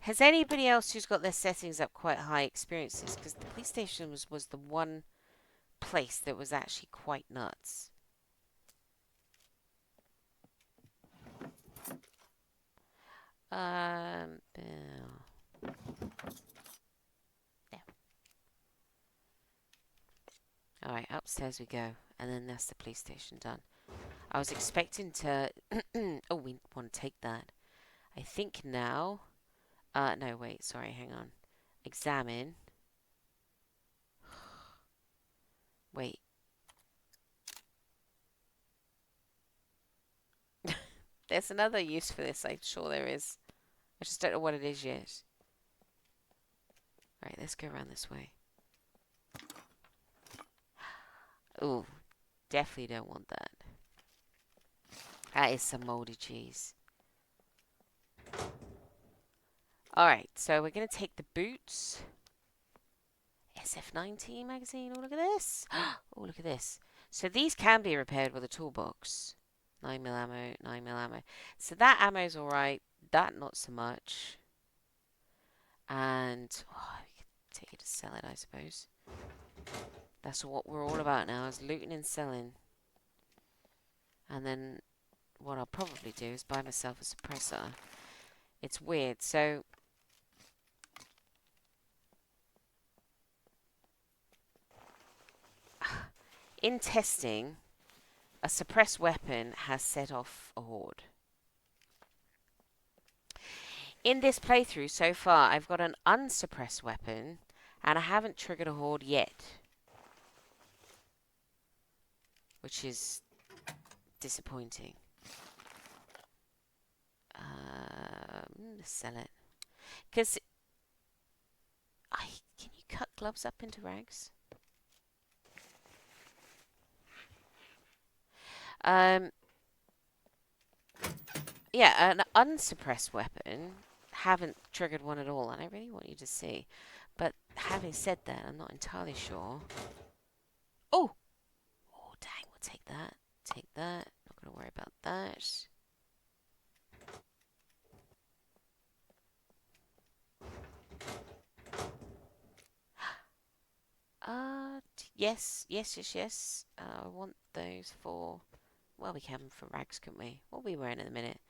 Has anybody else who's got their settings up quite high experienced this? Because the police station was the one place that was actually quite nuts. Bill. Yeah. Alright, upstairs we go. And then that's the police station done. I was expecting to... oh, we want to take that. I think now... no, wait, sorry, hang on. Examine. Wait. There's another use for this, I'm sure there is. I just don't know what it is yet. Alright, let's go around this way. Ooh, definitely don't want that. That is some moldy cheese. Alright, so we're going to take the boots. SF19 magazine. Oh, look at this. Oh, look at this. So these can be repaired with a toolbox. 9mm ammo, 9mm ammo. So that ammo's alright. That not so much. And we could take it to sell it, I suppose. That's what we're all about now, is looting and selling. And then what I'll probably do is buy myself a suppressor. It's weird. So in testing, a suppressed weapon has set off a horde. In this playthrough so far, I've got an unsuppressed weapon, and I haven't triggered a horde yet. Which is disappointing. Let's sell it. Because... can you cut gloves up into rags? Yeah, an unsuppressed weapon. Haven't triggered one at all, and I really want you to see. But having said that, I'm not entirely sure. Oh! Oh, dang, we'll take that. Take that. Not going to worry about that. Yes. I want those for... Well, we can have them for rags, couldn't we? What are we wearing in a minute?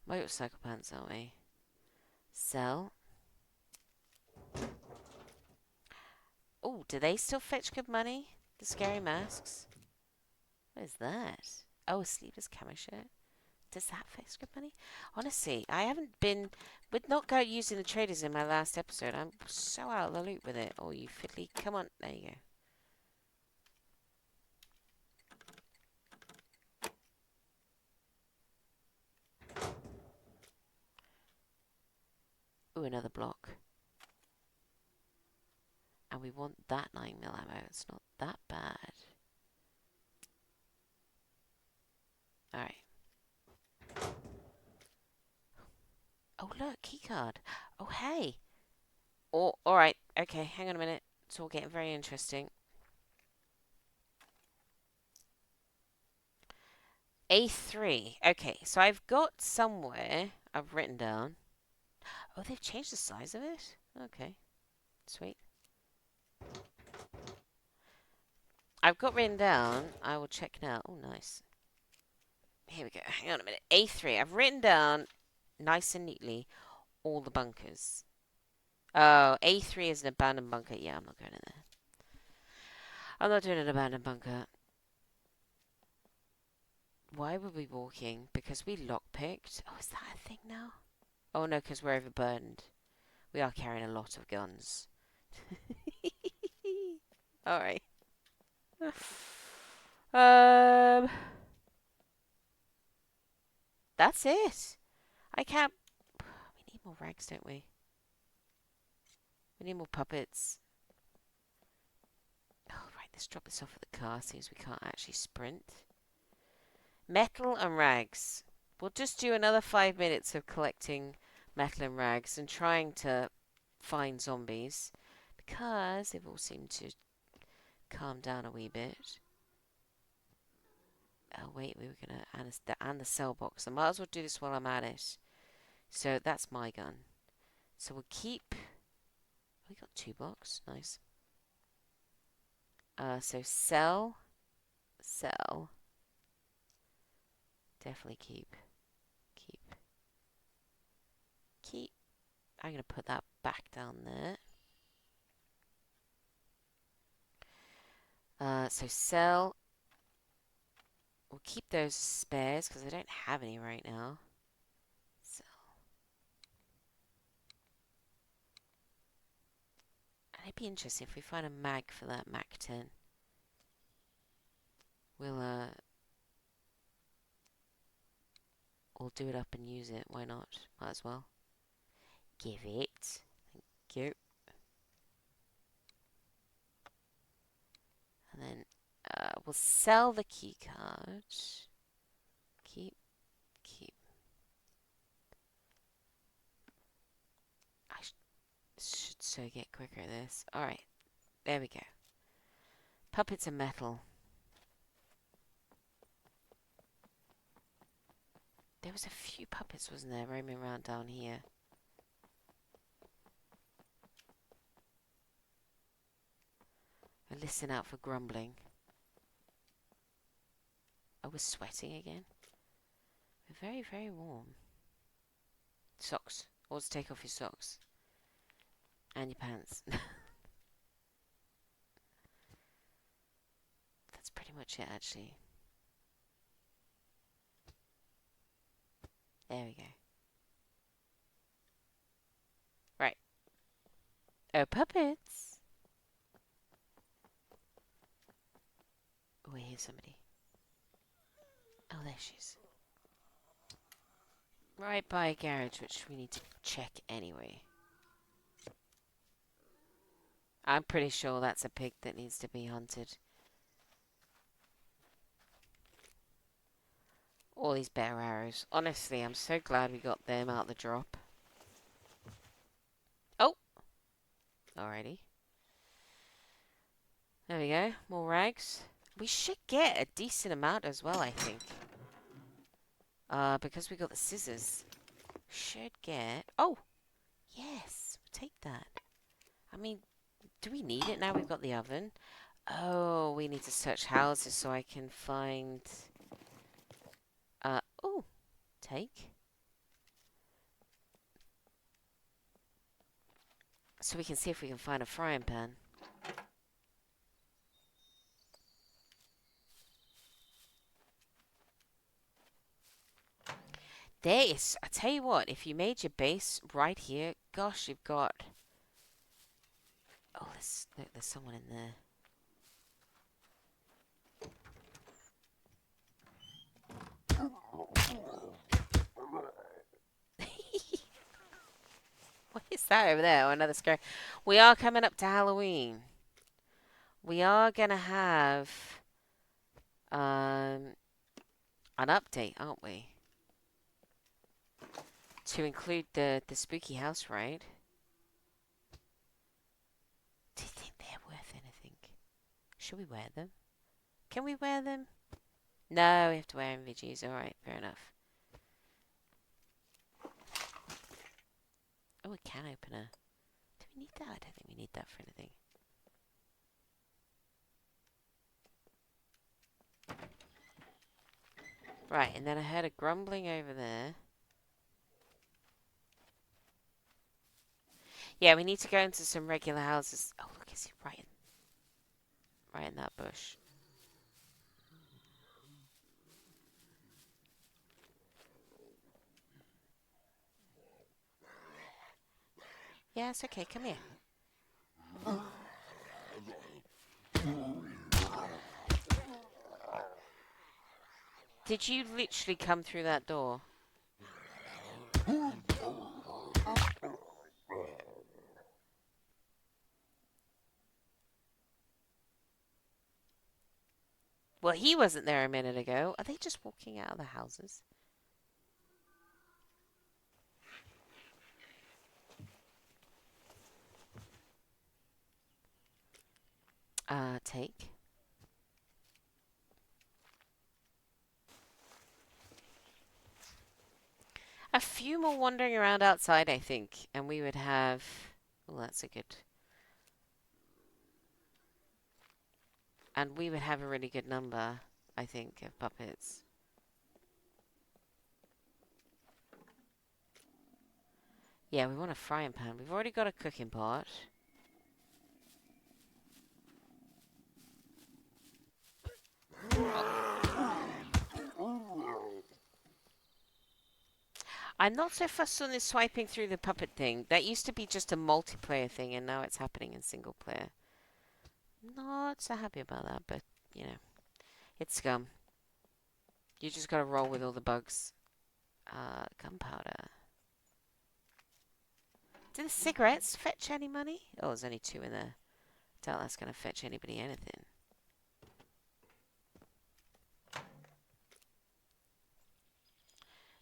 Motorcycle pants, aren't we? Sell. Oh, do they still fetch good money? The scary masks? What is that? Oh, a sleeveless camo shirt. Does that fetch good money? Honestly, I haven't been... With not using the traders in my last episode, I'm so out of the loop with it. Oh, you fiddly. Come on. There you go. Ooh, another block. And we want that 9mm ammo. It's not that bad. Alright. Oh, look. Keycard. Oh, hey. Oh, alright. Okay, hang on a minute. It's all getting very interesting. A3. Okay, so I've got somewhere I've written down. Oh, they've changed the size of it? Okay. Sweet. I've got written down. I will check now. Oh, nice. Here we go. Hang on a minute. A3. I've written down, nice and neatly, all the bunkers. Oh, A3 is an abandoned bunker. Yeah, I'm not going in there. I'm not doing an abandoned bunker. Why were we walking? Because we lockpicked. Oh, is that a thing now? Oh, no, because we're overburdened. We are carrying a lot of guns. Alright. That's it. I can't... We need more rags, don't we? We need more puppets. Oh, right, let's drop this off at the car, since we can't actually sprint. Metal and rags. We'll just do another 5 minutes of collecting metal and rags and trying to find zombies, because they've all seemed to calm down a wee bit. Oh, wait, we were gonna and the cell box. I might as well do this while I'm at it. So that's my gun. So we'll keep. We got 2 blocks. Nice. So cell. Definitely keep. I'm gonna put that back down there. So cell. We'll keep those spares because I don't have any right now. Cell. And it'd be interesting if we find a mag for that Mac 10. We'll do it up and use it. Why not? Might as well. Give it. Thank you. And then we'll sell the key card. Keep. I should so get quicker at this. Alright. There we go. Puppets are metal. There was a few puppets, wasn't there, roaming around down here. I listen out for grumbling. Oh, we're sweating again. We're very, very warm. Socks. Always take off your socks. And your pants. That's pretty much it, actually. There we go. Right. Oh, puppets! Oh, I hear somebody. Oh, there she is. Right by a garage, which we need to check anyway. I'm pretty sure that's a pig that needs to be hunted. All these bear arrows. Honestly, I'm so glad we got them out the drop. Oh! Alrighty. There we go. More rags. We should get a decent amount as well, I think. Because we got the scissors. Should get... Oh! Yes! We'll take that. I mean, do we need it now we've got the oven? Oh, we need to search houses so I can find... oh! Take. So we can see if we can find a frying pan. There is... I tell you what, if you made your base right here, gosh, you've got... Oh, look, there's someone in there. What is that over there? Oh, another scare. We are coming up to Halloween. We are gonna have an update, aren't we? To include the spooky house ride. Do you think they're worth anything? Should we wear them? Can we wear them? No, we have to wear MVGs. Alright, fair enough. Oh, a can opener. Do we need that? I don't think we need that for anything. Right, and then I heard a grumbling over there. Yeah, we need to go into some regular houses. Oh, look, is he right in that bush? Yeah, it's okay. Come here. Did you literally come through that door? Well, he wasn't there a minute ago. Are they just walking out of the houses? Take. A few more wandering around outside, I think, and we would have. Well, that's a good. And we would have a really good number, I think, of puppets. Yeah, we want a frying pan. We've already got a cooking pot. I'm not so fussed on this swiping through the puppet thing. That used to be just a multiplayer thing, and now it's happening in single player. Not so happy about that, but, you know, it's Scum. You just gotta roll with all the bugs. Gunpowder. Do the cigarettes fetch any money? Oh, there's only 2 in there. Doubt that's gonna fetch anybody anything.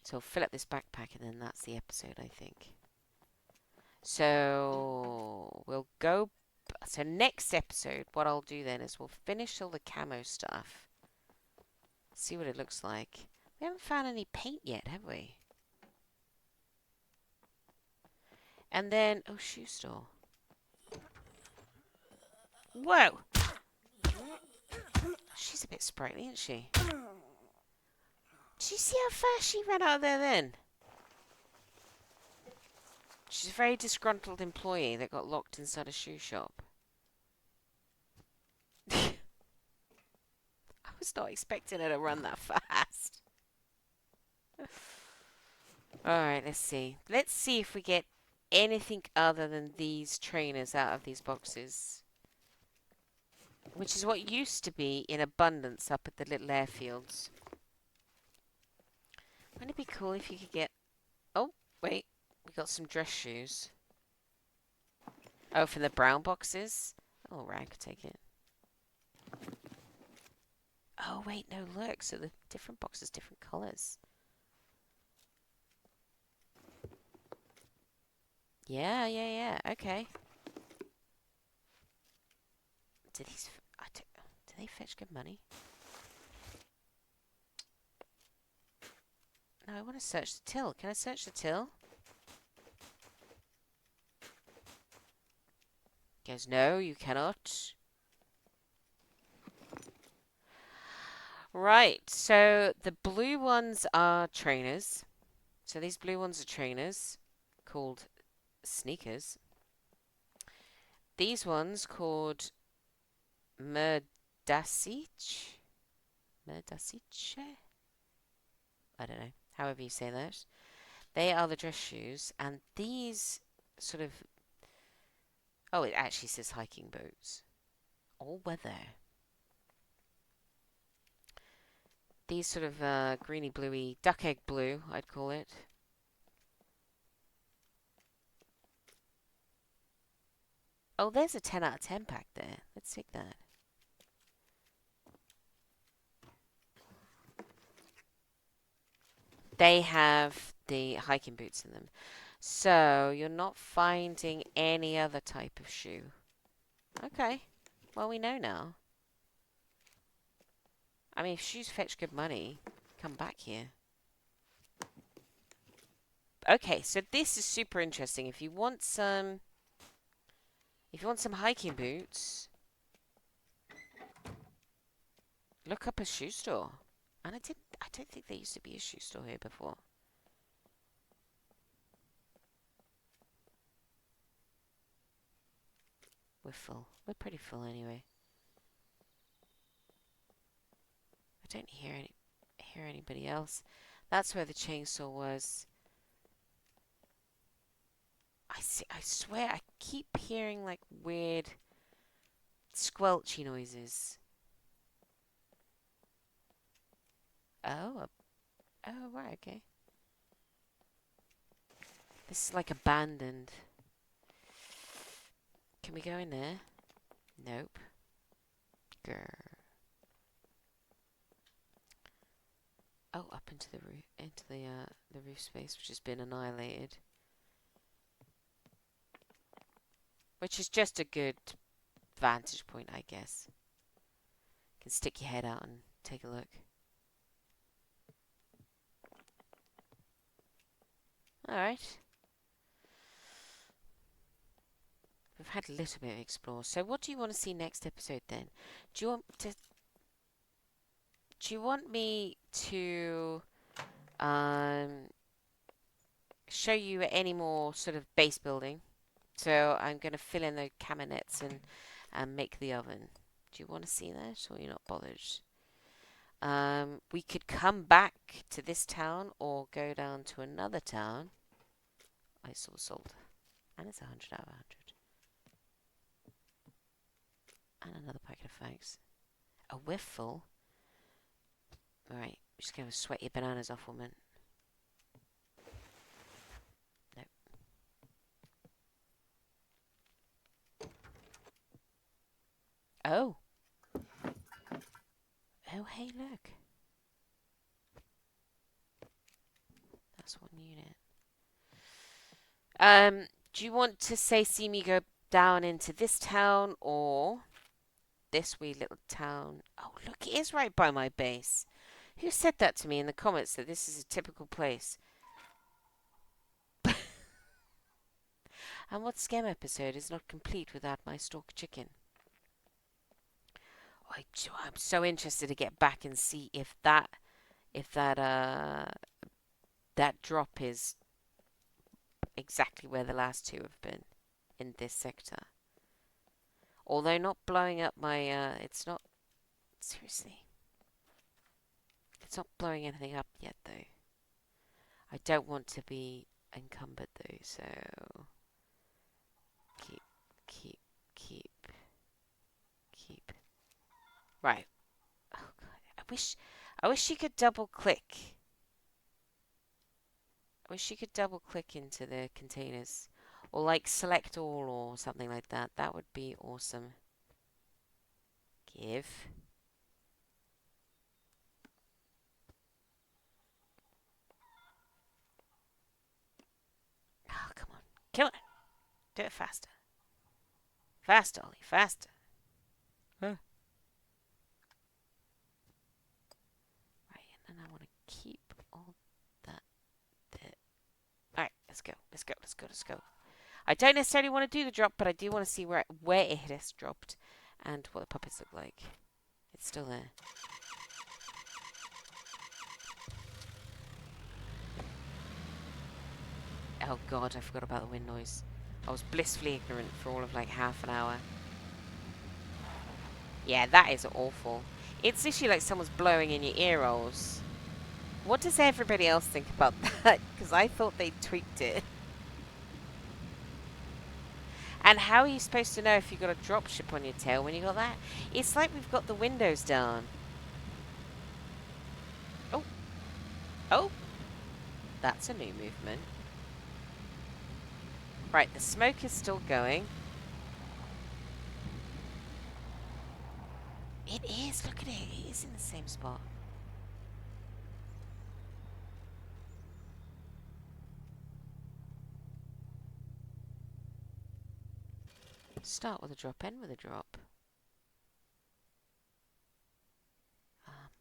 So we'll fill up this backpack and then that's the episode, I think. So we'll go. So next episode, what I'll do then is we'll finish all the camo stuff. See what it looks like. We haven't found any paint yet, have we? And then, oh, shoe store. Whoa! She's a bit sprightly, isn't she? Did you see how fast she ran out of there then? She's a very disgruntled employee that got locked inside a shoe shop. I was not expecting her to run that fast. Alright, let's see. Let's see if we get anything other than these trainers out of these boxes. Which is what used to be in abundance up at the little airfields. Wouldn't it be cool if you could get... Oh, wait. We got some dress shoes. Oh, from the brown boxes? Oh, right, I could take it. Oh, wait, no, look. So the different boxes, different colours. Yeah. Okay. Do they fetch good money? No, I want to search the till. Can I search the till? Goes, no, you cannot. Right, so the blue ones are trainers. So these blue ones are trainers called sneakers. These ones called Merdasic. Merdasice? I don't know. However you say that. They are the dress shoes, and these sort of... Oh, it actually says hiking boots. All weather. These sort of greeny bluey, duck egg blue, I'd call it. Oh, there's a 10 out of 10 pack there. Let's take that. They have the hiking boots in them. So, you're not finding any other type of shoe. Okay. Well, we know now. I mean, if shoes fetch good money, come back here. Okay, so this is super interesting. If you want some hiking boots, look up a shoe store. And I don't think there used to be a shoe store here before. We're full. We're pretty full anyway. I don't hear anybody else. That's where the chainsaw was. I swear I keep hearing like weird squelchy noises. Oh, right, okay. This is like abandoned. Can we go in there? Nope. Grr. Oh, up into the roof, the roof space, which has been annihilated. Which is just a good vantage point, I guess. You can stick your head out and take a look. Alright. We've had a little bit of explore. So what do you want to see next episode then? Do you want to... Do you want me to show you any more sort of base building? So I'm going to fill in the camionets and make the oven. Do you want to see that, or you're not bothered? We could come back to this town or go down to another town. I saw salt. And it's 100 out of 100. And another packet of fags. A whiff full. Alright, just going to sweat your bananas off, woman. Nope. Oh. Oh, hey, look. That's one unit. Do you want to see me go down into this town or this wee little town? Oh, look, it is right by my base. Who said that to me in the comments that this is a typical place? And what Scum episode is not complete without my stalk chicken? Oh, I'm so interested to get back and see if that drop is exactly where the last two have been in this sector. Although not blowing up my, it's not, seriously. It's not blowing anything up yet, though. I don't want to be encumbered, though, so keep. Right. Oh god, I wish you could double click. I wish you could double click into the containers, or like select all or something like that. That would be awesome. Give. Oh, come on. Come on. Do it faster. Faster, Ollie. Faster. Huh. Right, and then I want to keep all that there. Alright, let's go. Let's go. Let's go. Let's go. I don't necessarily want to do the drop, but I do want to see where it has dropped and what the puppets look like. It's still there. Oh god, I forgot about the wind noise. I was blissfully ignorant for all of like half an hour. Yeah, that is awful. It's literally like someone's blowing in your ear rolls. What does everybody else think about that? Because I thought they tweaked it. And how are you supposed to know if you've got a dropship on your tail when you got that? It's like we've got the windows down. Oh. Oh. That's a new movement. Right, the smoke is still going. It is, look at it. It is in the same spot. Start with a drop, end with a drop.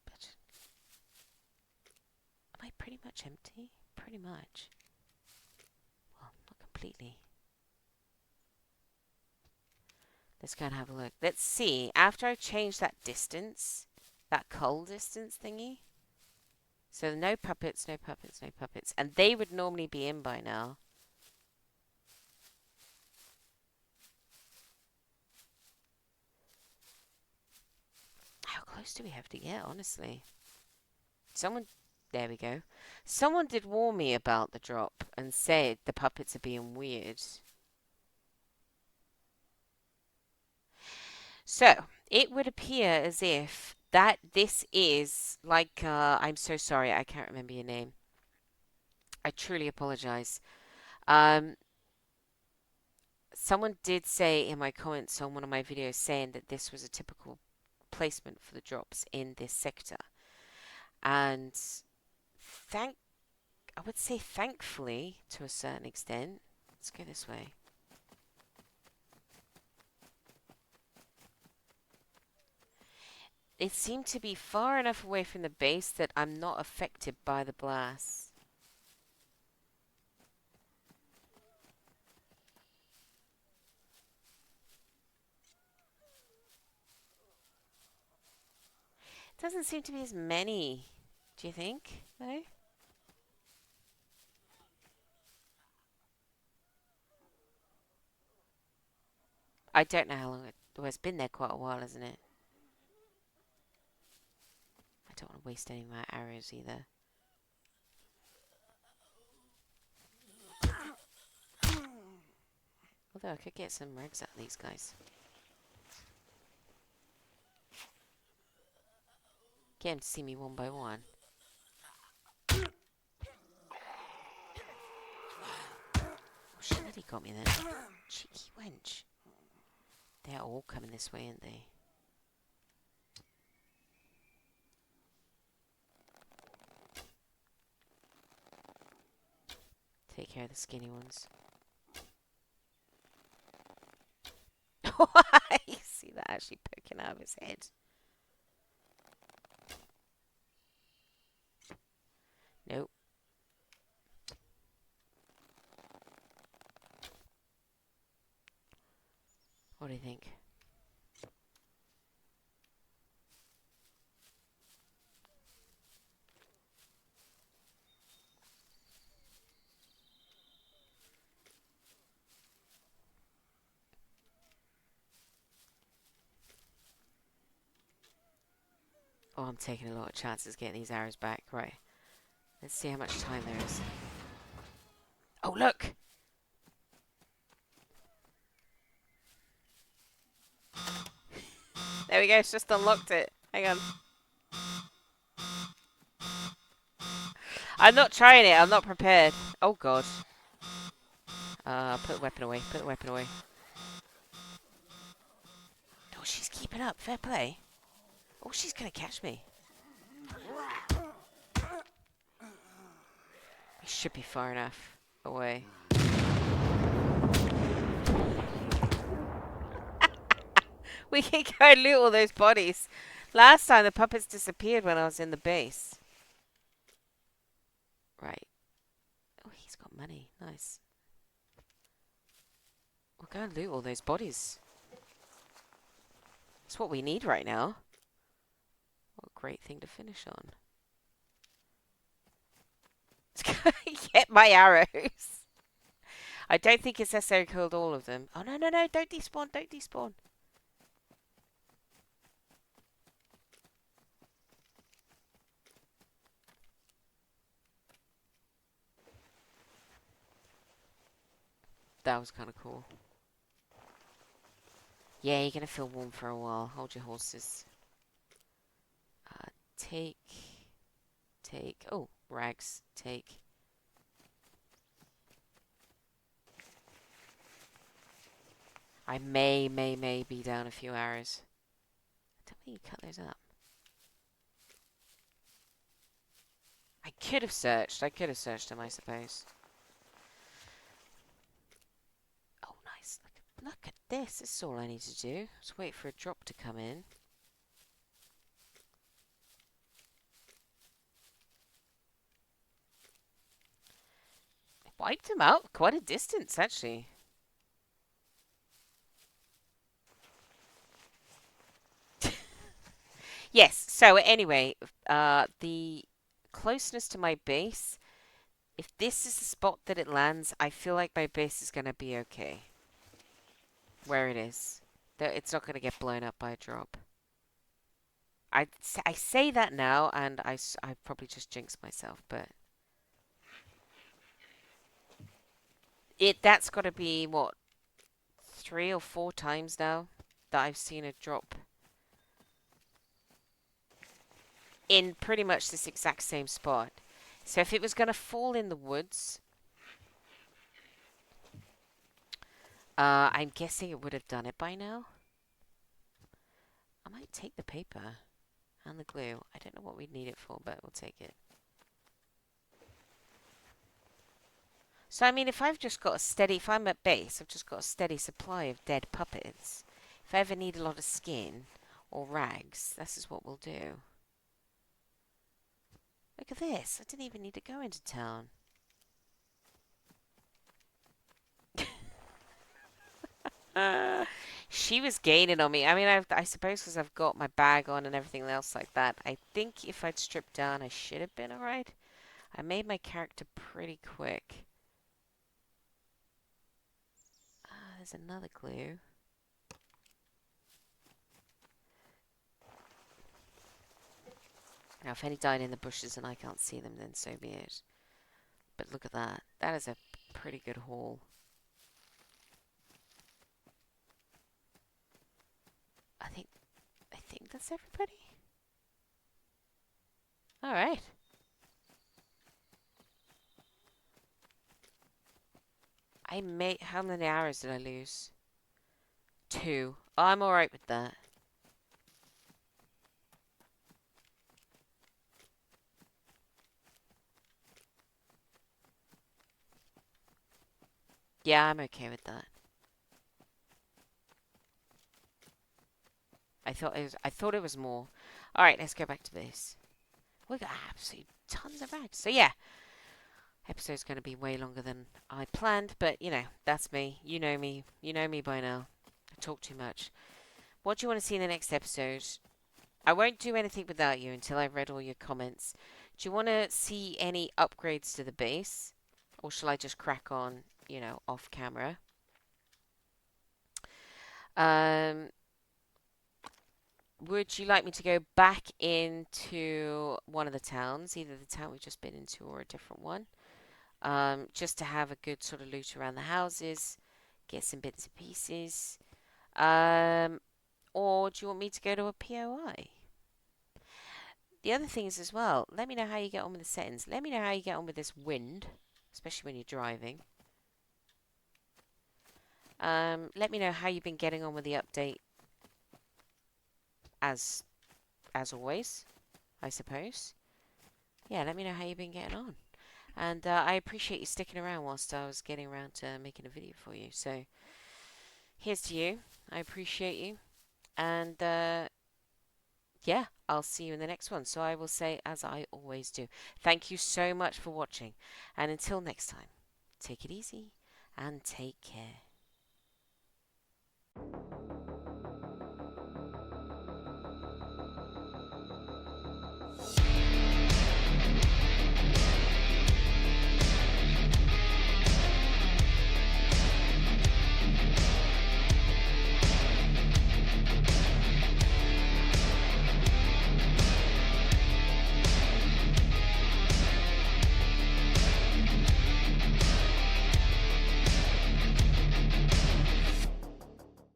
But am I pretty much empty? Pretty much. Well, not completely. Let's go and have a look. Let's see. After I change that distance, that cull distance thingy. So no puppets, no puppets, no puppets. And they would normally be in by now. How close do we have to get, honestly? There we go. Someone did warn me about the drop and said the puppets are being weird. So, it would appear as if this is like, I'm so sorry, I can't remember your name. I truly apologize. Someone did say in my comments on one of my videos saying that this was a typical placement for the drops in this sector. And I would say thankfully, to a certain extent. Let's go this way. It seemed to be far enough away from the base that I'm not affected by the blast. Doesn't seem to be as many. Do you think? No? I don't know how long it... Well, it's been there quite a while, hasn't it? I don't want to waste any of my arrows either. Although I could get some rags out of these guys. Get him to see me one by one. Oh, she nearly got me then. Cheeky wench. They're all coming this way, aren't they? Take care of the skinny ones. You see that actually poking out of his head. Nope. What do you think? Oh, I'm taking a lot of chances getting these arrows back. Right. Let's see how much time there is. Oh, look! There we go. It's just unlocked it. Hang on. I'm not trying it. I'm not prepared. Oh, God. Put the weapon away. Put the weapon away. Oh, she's keeping up. Fair play. Oh, she's going to catch me. We should be far enough away. We can go and loot all those bodies. Last time the puppets disappeared when I was in the base. Right. Oh, he's got money. Nice. We'll go and loot all those bodies. That's what we need right now. What a great thing to finish on. Get my arrows. I don't think it's necessary to kill all of them. Oh, no, no, no. Don't despawn. Don't despawn. That was kind of cool. Yeah, you're going to feel warm for a while. Hold your horses. Take. Oh, rags. Take. I may be down a few arrows. I don't think you cut those up. I could have searched. I could have searched them, I suppose. Oh, nice. Look at this. This is all I need to do. Just wait for a drop to come in. I wiped them out quite a distance, actually. Yes, so anyway, the closeness to my base, if this is the spot that it lands, I feel like my base is going to be okay. Where it is. It's not going to get blown up by a drop. I say that now, and I probably just jinxed myself, but... That's got to be, what, 3 or 4 times now that I've seen a drop in pretty much this exact same spot. So if it was going to fall in the woods, I'm guessing it would have done it by now. I might take the paper and the glue. I don't know what we'd need it for, but we'll take it. So, I mean, if I've just got a steady... If I'm at base, I've just got a steady supply of dead puppets. If I ever need a lot of skin or rags, this is what we'll do. Look at this. I didn't even need to go into town. She was gaining on me. I mean, I suppose because I've got my bag on and everything else like that. I think if I'd stripped down, I should have been alright. I made my character pretty quick. Ah, there's another clue. Now, if any died in the bushes and I can't see them, then so be it. But look at that. That is a pretty good haul. I think I think that's everybody. All right. I made how many hours did I lose? 2. Oh, I'm all right with that. Yeah, I'm okay with that. I thought it was more. All right, let's go back to this. We got absolutely tons of ads. So yeah, episode's going to be way longer than I planned, but you know, that's me. You know me. You know me by now. I talk too much. What do you want to see in the next episode? I won't do anything without you until I've read all your comments. Do you want to see any upgrades to the base? Or shall I just crack on, off camera? Um, would you like me to go back into one of the towns, either the town we've just been into or a different one? Just to have a good sort of loot around the houses, get some bits and pieces. Um, or do you want me to go to a POI? The other thing is as well, let me know how you get on with the settings. Let me know how you get on with this wind, especially when you're driving. Let me know how you've been getting on with the update as as always, I suppose. Yeah, let me know how you've been getting on. And I appreciate you sticking around whilst I was getting around to making a video for you. So here's to you. I appreciate you. And yeah, I'll see you in the next one. So I will say, as I always do, thank you so much for watching. And until next time, take it easy and take care.